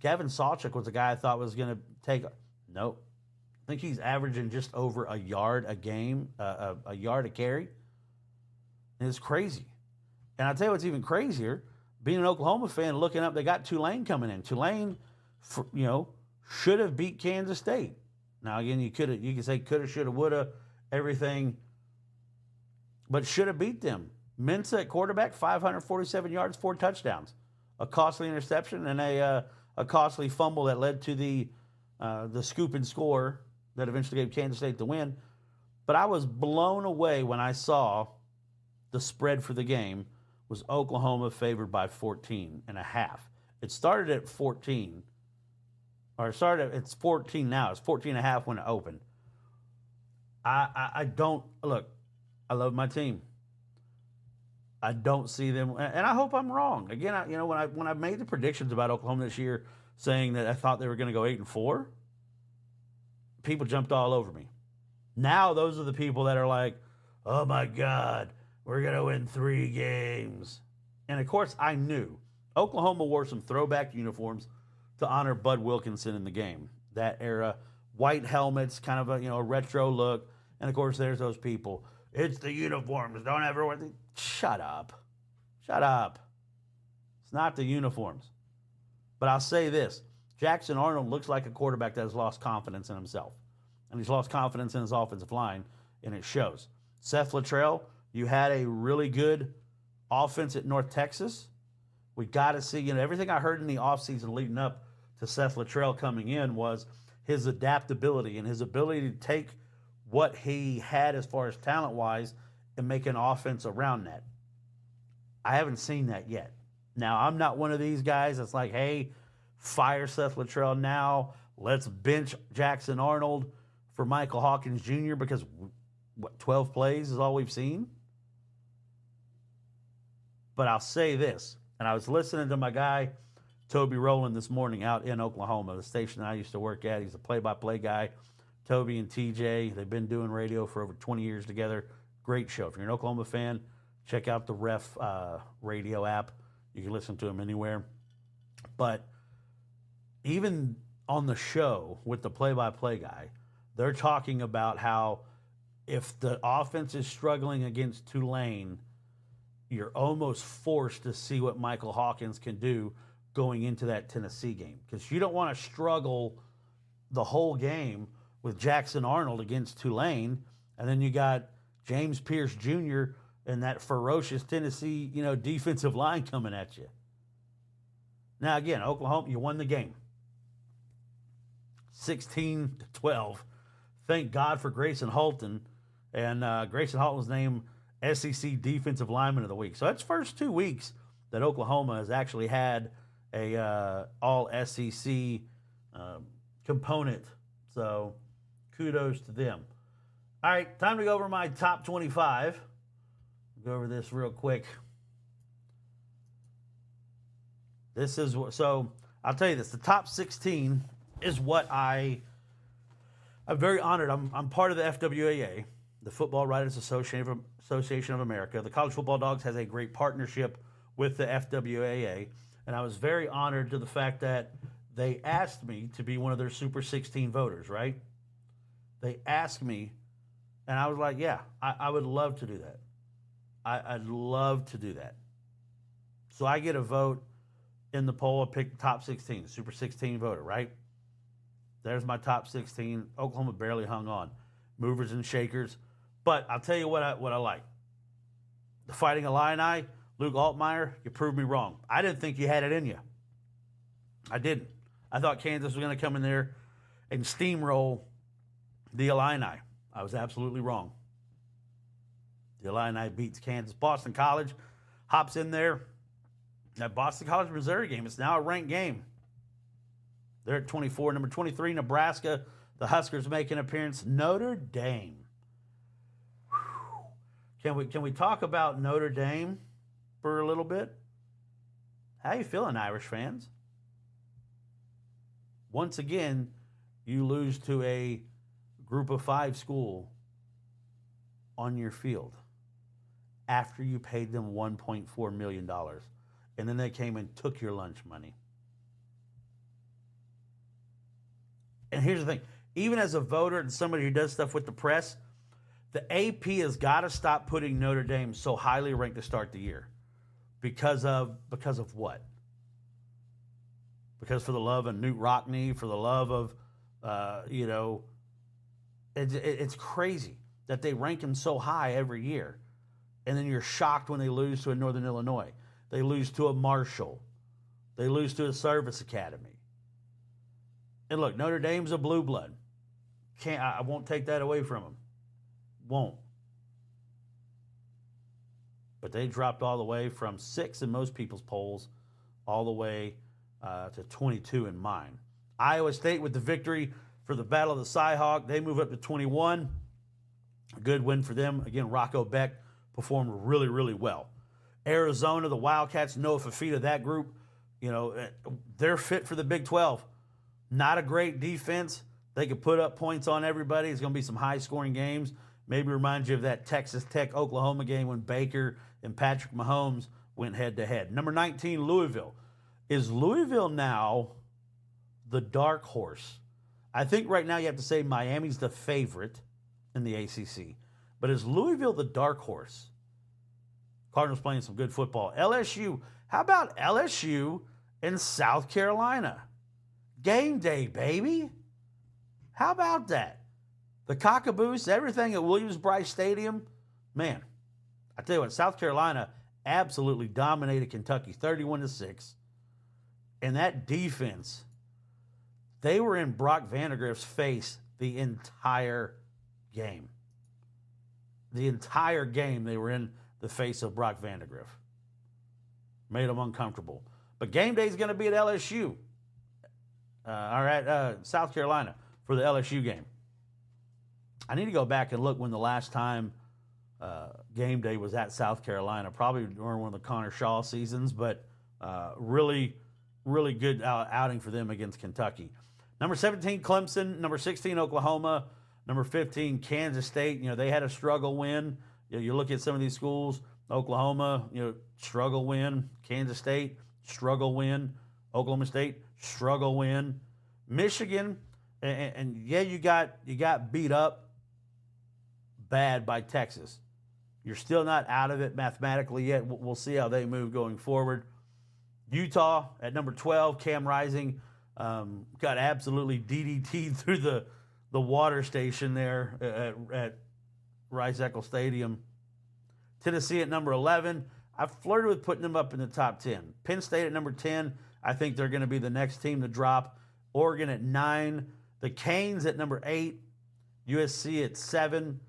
Gavin Sawchuk was a guy I thought was going to take. Nope. I think he's averaging just over a yard a game, a yard a carry. And it's crazy. And I'll tell you what's even crazier, being an Oklahoma fan, looking up, they got Tulane coming in. Tulane, should have beat Kansas State. Now, again, you can say coulda, shoulda, woulda, everything, but should have beat them. Mensah at quarterback, 547 yards, 4 touchdowns, a costly interception, and a costly fumble that led to the scoop and score that eventually gave Kansas State the win. But I was blown away when I saw the spread for the game was Oklahoma favored by 14.5. It started at 14. It's 14 now. It's 14.5 when it opened. I don't, look, I love my team. I don't see them, and I hope I'm wrong. Again, when I made the predictions about Oklahoma this year, saying that I thought they were going to go 8-4, people jumped all over me. Now those are the people that are like, oh my God, we're going to win 3 games. And of course, I knew Oklahoma wore some throwback uniforms to honor Bud Wilkinson in the game. That era, white helmets, kind of a retro look. And of course, there's those people. It's the uniforms. Don't ever wear the. Shut up. Shut up. It's not the uniforms. But I'll say this. Jackson Arnold looks like a quarterback that has lost confidence in himself. And he's lost confidence in his offensive line, and it shows. Seth Littrell, you had a really good offense at North Texas. We got to see, everything I heard in the offseason leading up to Seth Littrell coming in was his adaptability and his ability to take what he had as far as talent-wise and make an offense around that. I haven't seen that yet. Now, I'm not one of these guys that's like, hey, fire Seth Littrell now. Let's bench Jackson Arnold for Michael Hawkins Jr. because, 12 plays is all we've seen? But I'll say this, and I was listening to my guy, Toby Rowland, this morning out in Oklahoma, the station I used to work at. He's a play-by-play guy. Toby and TJ, they've been doing radio for over 20 years together. Great show. If you're an Oklahoma fan, check out the Ref radio app. You can listen to them anywhere. But even on the show with the play-by-play guy, they're talking about how if the offense is struggling against Tulane, you're almost forced to see what Michael Hawkins can do going into that Tennessee game. Because you don't want to struggle the whole game with Jackson Arnold against Tulane, and then you got James Pierce Jr. and that ferocious Tennessee, defensive line coming at you. Now, again, Oklahoma, you won the game. 16-12. Thank God for Grayson Halton. And Grayson Halton was named SEC Defensive Lineman of the Week. So that's first 2 weeks that Oklahoma has actually had a all-SEC component. So kudos to them. All right, time to go over my top 25. Go over this real quick. So I'll tell you this, the top 16 is what I'm very honored. I'm part of the FWAA, the Football Writers Association of America. The College Football Dogs has a great partnership with the FWAA, and I was very honored to the fact that they asked me to be one of their Super 16 voters, right? They asked me, and I was like, yeah, I would love to do that. I'd love to do that. So I get a vote in the poll. I pick the top 16, Super 16 voter, right? There's my top 16. Oklahoma barely hung on. Movers and shakers. But I'll tell you what I like. The Fighting Illini, Luke Altmaier, you proved me wrong. I didn't think you had it in you. I didn't. I thought Kansas was going to come in there and steamroll the Illini. I was absolutely wrong. The Illini beats Kansas. Boston College hops in there. That Boston College-Missouri game, it's now a ranked game. They're at 24. Number 23, Nebraska. The Huskers make an appearance. Notre Dame. Whew. Can we talk about Notre Dame for a little bit? How you feeling, Irish fans? Once again, you lose to a group of 5 school on your field after you paid them $1.4 million. And then they came and took your lunch money. And here's the thing. Even as a voter and somebody who does stuff with the press, the AP has got to stop putting Notre Dame so highly ranked to start the year. Because of what? Because for the love of Newt Rockne, for the love of, it's crazy that they rank him so high every year. And then you're shocked when they lose to a Northern Illinois. They lose to a Marshall. They lose to a service academy. And look, Notre Dame's a blue blood. I won't take that away from them. Won't. But they dropped all the way from 6 in most people's polls all the way to 22 in mine. Iowa State with the victory for the Battle of the Cyhawk. They move up to 21. A good win for them. Again, Rocco Beck performed really, really well. Arizona, the Wildcats, Noah Fafita, that group, they're fit for the Big 12. Not a great defense. They could put up points on everybody. It's going to be some high-scoring games. Maybe remind you of that Texas Tech-Oklahoma game when Baker and Patrick Mahomes went head-to-head. Number 19, Louisville. Is Louisville now the dark horse? I think right now you have to say Miami's the favorite in the ACC. But is Louisville the dark horse? Cardinals playing some good football. LSU. How about LSU and South Carolina? Game day, baby. How about that? The Cockaboos, everything at Williams-Brice Stadium. Man, I tell you what, South Carolina absolutely dominated Kentucky 31-6. And that defense, they were in Brock Vandagriff's face the entire game. The entire game they were in the face of Brock Vandagriff. Made them uncomfortable. But game day is going to be at LSU. South Carolina for the LSU game. I need to go back and look when the last time game day was at South Carolina. Probably during one of the Connor Shaw seasons, but really, really good outing for them against Kentucky. Number 17, Clemson. Number 16, Oklahoma. Number 15, Kansas State. They had a struggle win. You look at some of these schools. Oklahoma, struggle win. Kansas State, struggle win. Oklahoma State, struggle win. Michigan, and you got beat up bad by Texas. You're still not out of it mathematically yet. We'll see how they move going forward. Utah at number 12, Cam Rising, got absolutely DDT'd through the water station there at Rice-Eccles Stadium. Tennessee at number 11. I've flirted with putting them up in the top 10. Penn State at number 10. I think they're going to be the next team to drop. Oregon at 9. The Canes at number 8. USC at 7.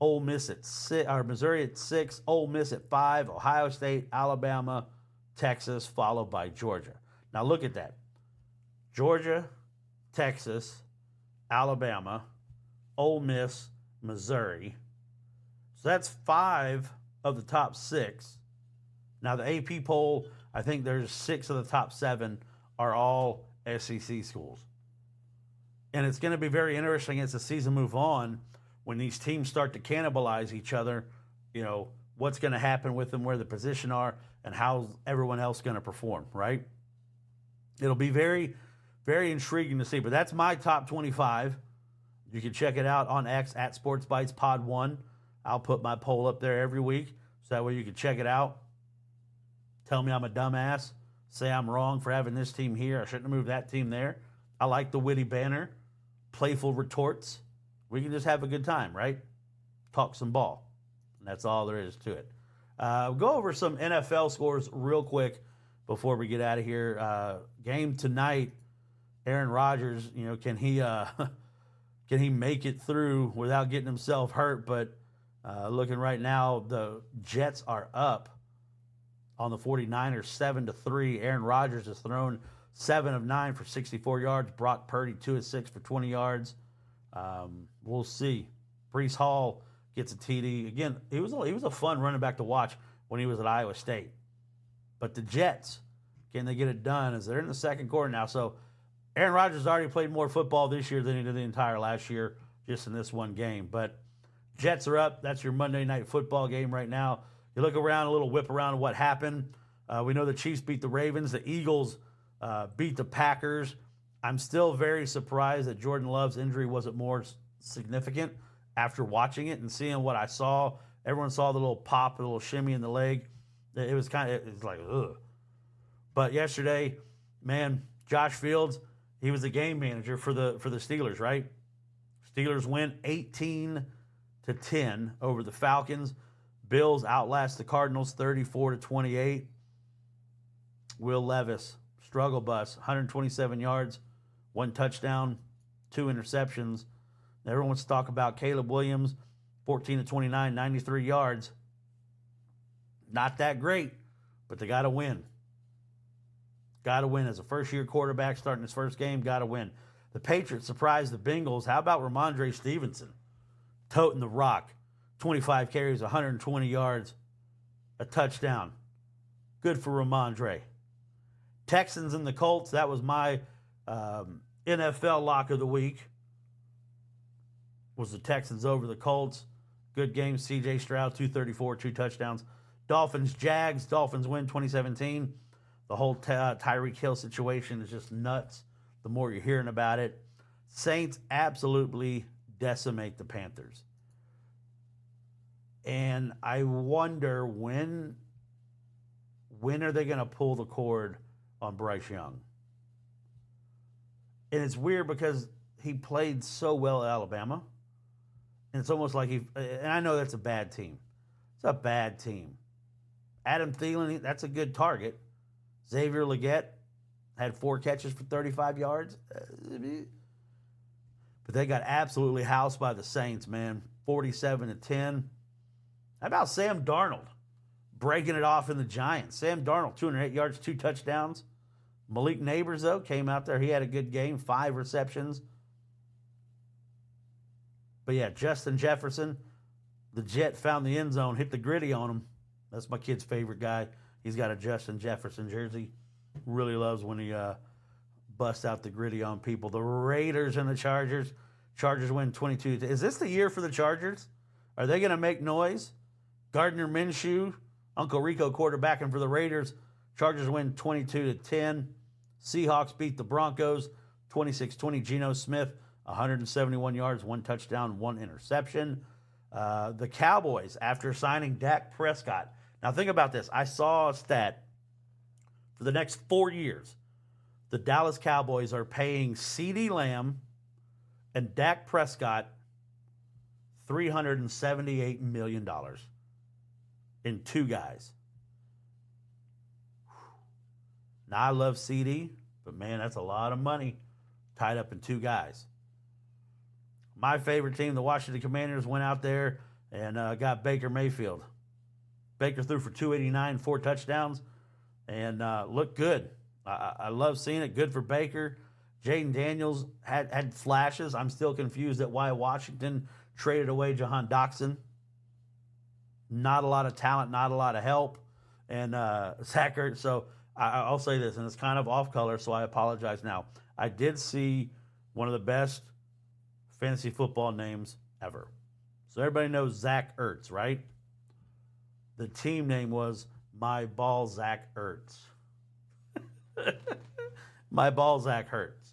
Ole Miss at 6. Or Missouri at 6. Ole Miss at 5. Ohio State, Alabama, Texas, followed by Georgia. Now look at that. Georgia, Texas, Alabama, Ole Miss, Missouri. So that's 5 of the top 6. Now the AP poll, I think there's 6 of the top 7 are all SEC schools. And it's going to be very interesting as the season moves on when these teams start to cannibalize each other, what's going to happen with them, where the position are, and how everyone else is going to perform, right? It'll be very, very intriguing to see. But that's my top 25. You can check it out on X at Sports Bites Pod 1. I'll put my poll up there every week, so that way you can check it out. Tell me I'm a dumbass. Say I'm wrong for having this team here. I shouldn't have moved that team there. I like the witty banner, playful retorts. We can just have a good time, right? Talk some ball. And that's all there is to it. We'll go over some NFL scores real quick before we get out of here. Game tonight, Aaron Rodgers, can he make it through without getting himself hurt? But looking right now, the Jets are up on the 49ers 7-3. Aaron Rodgers has thrown 7 of 9 for 64 yards. Brock Purdy, 2 of 6 for 20 yards. We'll see. Breece Hall gets a TD. Again, he was a fun running back to watch when he was at Iowa State. But the Jets, can they get it done as they're in the second quarter now? So Aaron Rodgers already played more football this year than he did the entire last year just in this one game. But Jets are up. That's your Monday Night Football game right now. You look around, a little whip around of what happened. We know the Chiefs beat the Ravens. The Eagles beat the Packers. I'm still very surprised that Jordan Love's injury wasn't more significant after watching it and seeing what I saw. Everyone saw the little pop, the little shimmy in the leg. It was it's like, ugh. But yesterday, man, Josh Fields, he was the game manager for the Steelers, right? Steelers win 18-10 over the Falcons. Bills outlast the Cardinals 34-28. Will Levis, struggle bus, 127 yards, 1 touchdown, 2 interceptions. Everyone wants to talk about Caleb Williams, 14-29, 93 yards. Not that great, but they got to win. Got to win as a first-year quarterback starting his first game. Got to win. The Patriots surprised the Bengals. How about Ramondre Stevenson? Toting the rock. 25 carries, 120 yards, a touchdown. Good for Ramondre. Texans and the Colts, that was my NFL lock of the week. Was the Texans over the Colts. Good game. C.J. Stroud, 234, 2 touchdowns. Dolphins, Jags. Dolphins win 2017. The whole Tyreek Hill situation is just nuts the more you're hearing about it. Saints absolutely decimate the Panthers. And I wonder when are they going to pull the cord on Bryce Young? And it's weird because he played so well at Alabama. And it's almost like and I know that's a bad team. It's a bad team. Adam Thielen, that's a good target. Xavier Legette had 4 catches for 35 yards. But they got absolutely housed by the Saints, man. 47-10. How about Sam Darnold breaking it off in the Giants? Sam Darnold, 208 yards, 2 touchdowns. Malik Neighbors, though, came out there. He had a good game, 5 receptions. But, yeah, Justin Jefferson, the Jet found the end zone, hit the gritty on him. That's my kid's favorite guy. He's got a Justin Jefferson jersey. Really loves when he busts out the gritty on people. The Raiders and the Chargers. Chargers win 22. Is this the year for the Chargers? Are they going to make noise? Gardner Minshew, Uncle Rico quarterbacking for the Raiders. Chargers win 22-10. Seahawks beat the Broncos 26-20. Geno Smith, 171 yards, 1 touchdown, 1 interception. The Cowboys, after signing Dak Prescott. Now think about this. I saw a stat. For the next 4 years, the Dallas Cowboys are paying CeeDee Lamb and Dak Prescott $378 million in 2 guys. Now, I love CD, but man, that's a lot of money tied up in 2 guys. My favorite team, the Washington Commanders, went out there and got Baker Mayfield. Baker threw for 289, 4 touchdowns, and looked good. I love seeing it. Good for Baker. Jaden Daniels had flashes. I'm still confused at why Washington traded away Jahan Dotson. Not a lot of talent, not a lot of help. And Zach Ertz, so I'll say this, and it's kind of off color, so I apologize now. I did see one of the best fantasy football names ever. So everybody knows Zach Ertz, right? The team name was My Ball Zach Ertz. My Ball Zach Ertz.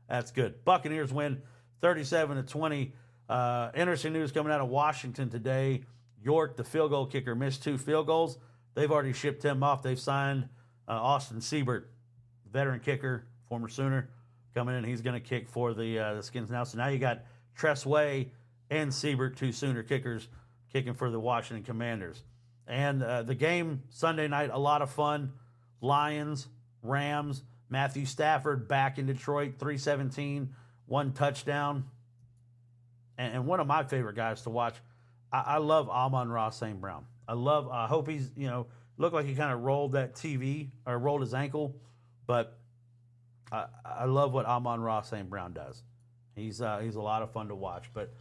That's good. Buccaneers win 37-20. Interesting news coming out of Washington today. York, the field goal kicker, missed 2 field goals. They've already shipped him off. They've signed Austin Siebert, veteran kicker, former Sooner, coming in. He's going to kick for the Skins now. So now you got Tress Way and Siebert, 2 Sooner kickers, kicking for the Washington Commanders. And the game Sunday night, a lot of fun. Lions, Rams, Matthew Stafford back in Detroit, 317, 1 touchdown. And one of my favorite guys to watch, I love Amon-Ra St. Brown. I hope he's, Looked like he kind of rolled that TV or rolled his ankle, but I love what Amon-Ra St. Brown does. He's a lot of fun to watch. But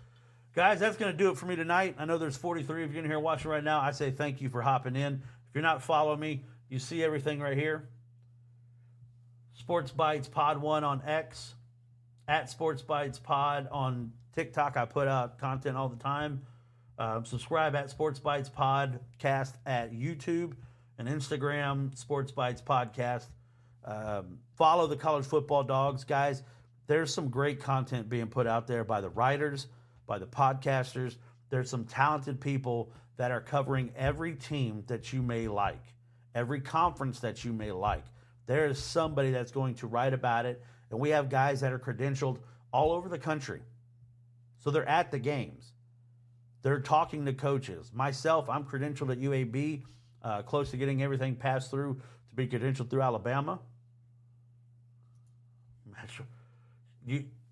guys, that's going to do it for me tonight. I know there's 43 of you in here watching right now. I say thank you for hopping in. If you're not following me, you see everything right here. Sports Bites Pod 1 on X, at Sports Bites Pod on TikTok. I put out content all the time. Subscribe at Sports Bites Podcast at YouTube and Instagram, Sports Bites Podcast. Follow the College Football Dogs, guys. There's some great content being put out there by the writers, by the podcasters. There's some talented people that are covering every team that you may like, every conference that you may like. There is somebody that's going to write about it, and we have guys that are credentialed all over the country. So they're at the games. They're talking to coaches. Myself, I'm credentialed at UAB, close to getting everything passed through to be credentialed through Alabama.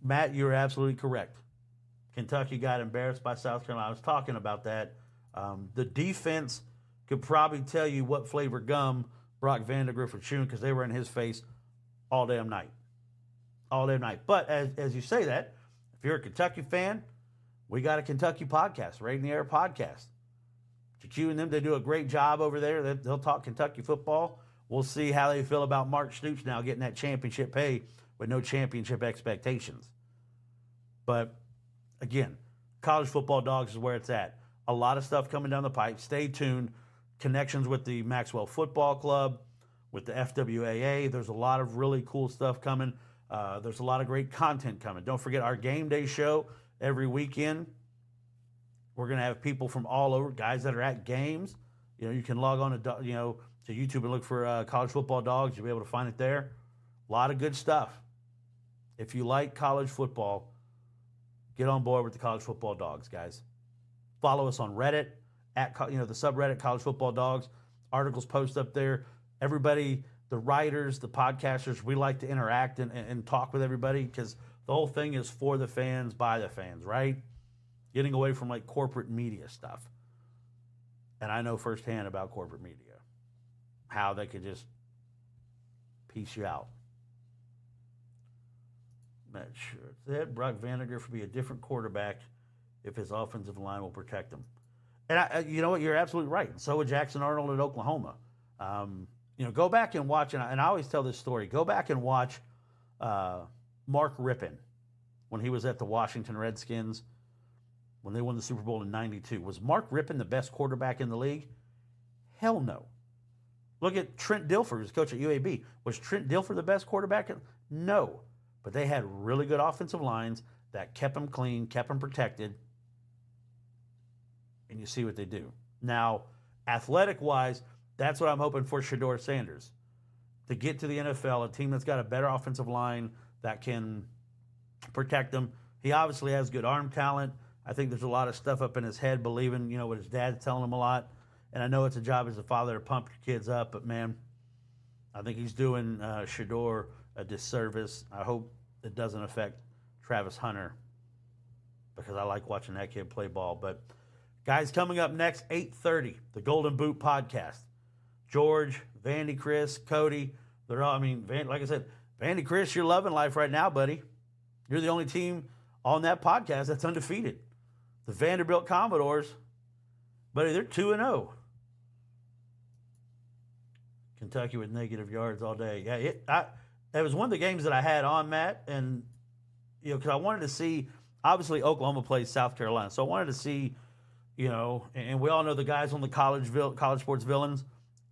Matt, you're absolutely correct. Kentucky got embarrassed by South Carolina. I was talking about that. The defense could probably tell you what flavor gum Brock Vandagriff was chewing because they were in his face all damn night. All damn night. But as you say that, if you're a Kentucky fan, we got a Kentucky podcast, Right in the Air podcast. JQ and them, they do a great job over there. They'll talk Kentucky football. We'll see how they feel about Mark Stoops now getting that championship pay with no championship expectations. But, again, College Football Dogs is where it's at. A lot of stuff coming down the pipe. Stay tuned. Connections with the Maxwell Football Club, with the FWAA. There's a lot of really cool stuff coming. There's a lot of great content coming. Don't forget our game day show every weekend. We're going to have people from all over, guys that are at games. You know, you can log on to YouTube and look for College Football Dogs. You'll be able to find it there. A lot of good stuff. If you like college football, get on board with the College Football Dogs, guys. Follow us on Reddit, at the subreddit College Football Dogs. Articles post up there. Everybody, the writers, the podcasters, we like to interact and talk with everybody because the whole thing is for the fans, by the fans, right? Getting away from like corporate media stuff. And I know firsthand about corporate media, how they could just piece you out. Not sure. Said Brock Vandagriff would be a different quarterback if his offensive line will protect him. And you know what? You're absolutely right. And so would Jackson Arnold at Oklahoma. Go back and watch, and I always tell this story. Go back and watch Mark Rippon when he was at the Washington Redskins when they won the Super Bowl in '92. Was Mark Rippon the best quarterback in the league? Hell no. Look at Trent Dilfer, who's coach at UAB. Was Trent Dilfer the best quarterback? No. But they had really good offensive lines that kept them clean, kept them protected. And you see what they do. Now, athletic-wise, that's what I'm hoping for Shedeur Sanders. To get to the NFL, a team that's got a better offensive line that can protect them. He obviously has good arm talent. I think there's a lot of stuff up in his head, believing, what his dad's telling him a lot. And I know it's a job as a father to pump your kids up, but, man, I think he's doing Shedeur a disservice. I hope it doesn't affect Travis Hunter because I like watching that kid play ball. But, guys, coming up next, 8:30, the Golden Boot Podcast. George, Vandy Chris, Cody, they're all, like I said, Vandy Chris, you're loving life right now, buddy. You're the only team on that podcast that's undefeated. The Vanderbilt Commodores, buddy, they're 2-0. Kentucky with negative yards all day. Yeah, it was one of the games that I had on, Matt, and, because I wanted to see, obviously Oklahoma plays South Carolina, so I wanted to see, and we all know the guys on the college sports villains,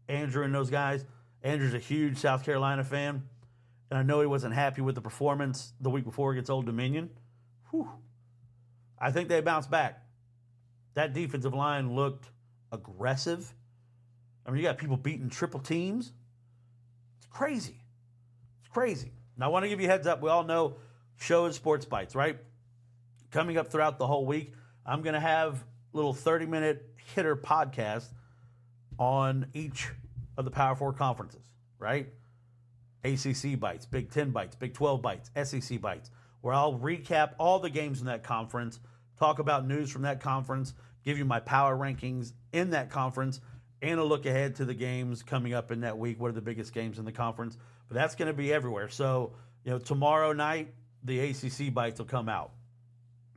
Andrew and those guys. Andrew's a huge South Carolina fan, and I know he wasn't happy with the performance the week before against Old Dominion. Whew. I think they bounced back. That defensive line looked aggressive. You got people beating triple teams. It's crazy. It's crazy. Now, I want to give you a heads up. We all know show is Sports Bites, right? Coming up throughout the whole week, I'm going to have little 30-minute hitter podcasts on each of the Power 4 conferences, right? ACC Bites, Big 10 Bites, Big 12 Bites, SEC Bites, where I'll recap all the games in that conference, talk about news from that conference, give you my power rankings in that conference, and a look ahead to the games coming up in that week. What are the biggest games in the conference? But that's going to be everywhere. So, tomorrow night, the ACC bites will come out.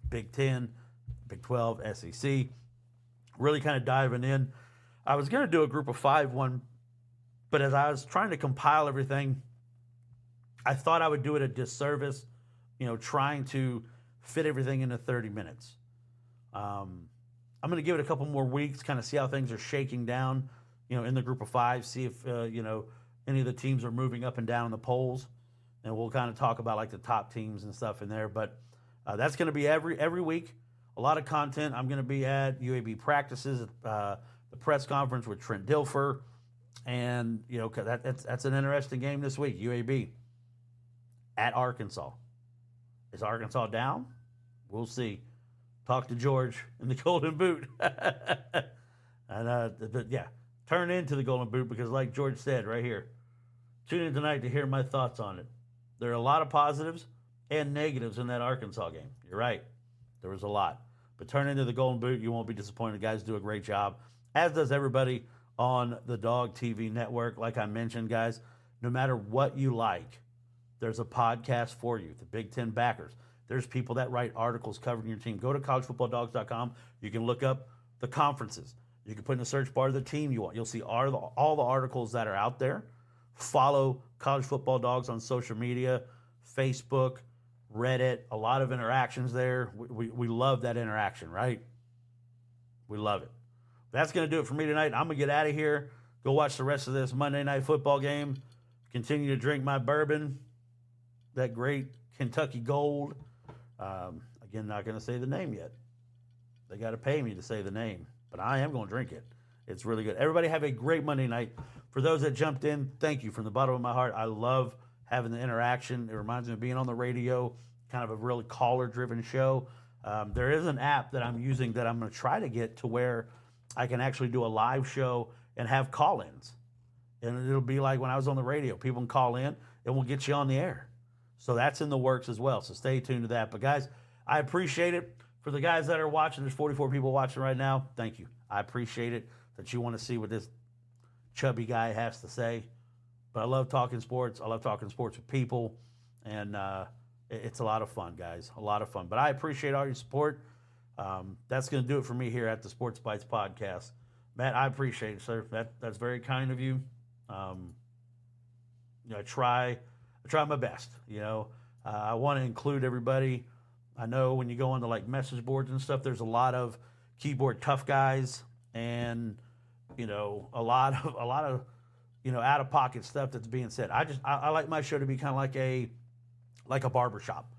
Big 10, Big 12, SEC. Really kind of diving in. I was going to do a group of 5 one, but as I was trying to compile everything, I thought I would do it a disservice, trying to fit everything into 30 minutes. I'm going to give it a couple more weeks, kind of see how things are shaking down, in the group of 5, see if, any of the teams are moving up and down in the polls. And we'll kind of talk about like the top teams and stuff in there. But that's going to be every week. A lot of content. I'm going to be at UAB practices, the press conference with Trent Dilfer. And, that's an interesting game this week. UAB at Arkansas. Is Arkansas down? We'll see. Talk to George in the Golden Boot. And, turn into the Golden Boot because like George said right here, tune in tonight to hear my thoughts on it. There are a lot of positives and negatives in that Arkansas game. You're right. There was a lot. But turn into the Golden Boot. You won't be disappointed. The guys do a great job, as does everybody on the Dog TV network. Like I mentioned, guys, no matter what you like, there's a podcast for you. The Big Ten Backers. There's people that write articles covering your team. Go to collegefootballdogs.com. You can look up the conferences. You can put in the search bar the team you want. You'll see all the articles that are out there. Follow College Football Dogs on social media, Facebook, Reddit, a lot of interactions there. We love that interaction, right? We love it. That's going to do it for me tonight. I'm going to get out of here, go watch the rest of this Monday Night Football game, continue to drink my bourbon, that great Kentucky Gold. Again, not going to say the name yet. They got to pay me to say the name, but I am going to drink it. It's really good. Everybody have a great Monday night. For those that jumped in, thank you from the bottom of my heart. I love having the interaction. It reminds me of being on the radio, kind of a really caller-driven show. There is an app that I'm using that I'm going to try to get to where I can actually do a live show and have call-ins. And it'll be like when I was on the radio. People can call in, and we'll get you on the air. So that's in the works as well. So stay tuned to that. But, guys, I appreciate it. For the guys that are watching, there's 44 people watching right now. Thank you. I appreciate it that you want to see what this chubby guy has to say. But I love talking sports. I love talking sports with people. And it's a lot of fun, guys. A lot of fun. But I appreciate all your support. That's going to do it for me here at the Sports Bites podcast. Matt, I appreciate it, sir. That's very kind of you. I try my best. I want to include everybody. I know when you go onto like message boards and stuff, there's a lot of keyboard tough guys and a lot of out of pocket stuff that's being said. I like my show to be kind of like a barbershop.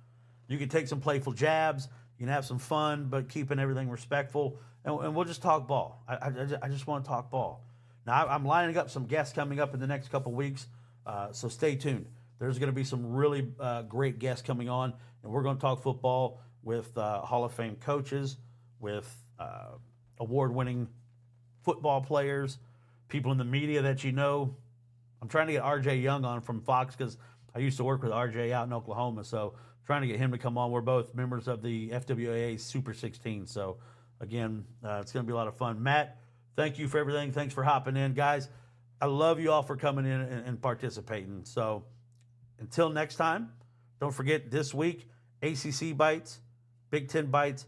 You can take some playful jabs, you can have some fun, but keeping everything respectful, and we'll just talk ball. I just want to talk ball. Now I'm lining up some guests coming up in the next couple weeks, so stay tuned. There's going to be some really great guests coming on, and we're going to talk football with Hall of Fame coaches, with award-winning football players, people in the media that you know. I'm trying to get RJ Young on from Fox because I used to work with RJ out in Oklahoma, so I'm trying to get him to come on. We're both members of the FWAA Super 16, so again, it's going to be a lot of fun. Matt, thank you for everything. Thanks for hopping in. Guys, I love you all for coming in and participating. So until next time, don't forget this week, ACC bites, Big 10 bites,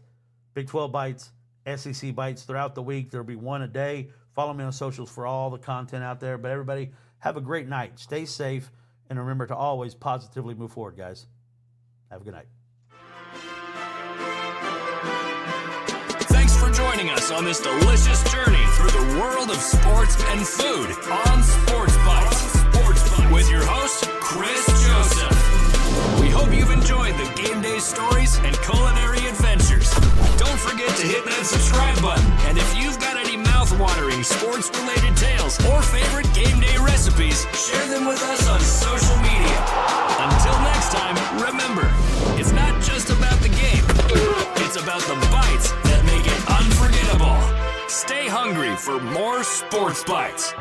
Big 12 bites, SEC bites throughout the week. There'll be one a day. Follow me on socials for all the content out there. But everybody, have a great night. Stay safe. And remember to always positively move forward, guys. Have a good night. Thanks for joining us on this delicious journey through the world of sports and food on Sports Bites. With your host, Chris Joseph. We hope you've enjoyed the game day stories and culinary adventures. Don't forget to hit that subscribe button. And if you've got any mouth-watering sports-related tales or favorite game day recipes, share them with us on social media. Until next time, remember, it's not just about the game. It's about the bites that make it unforgettable. Stay hungry for more Sports Bites.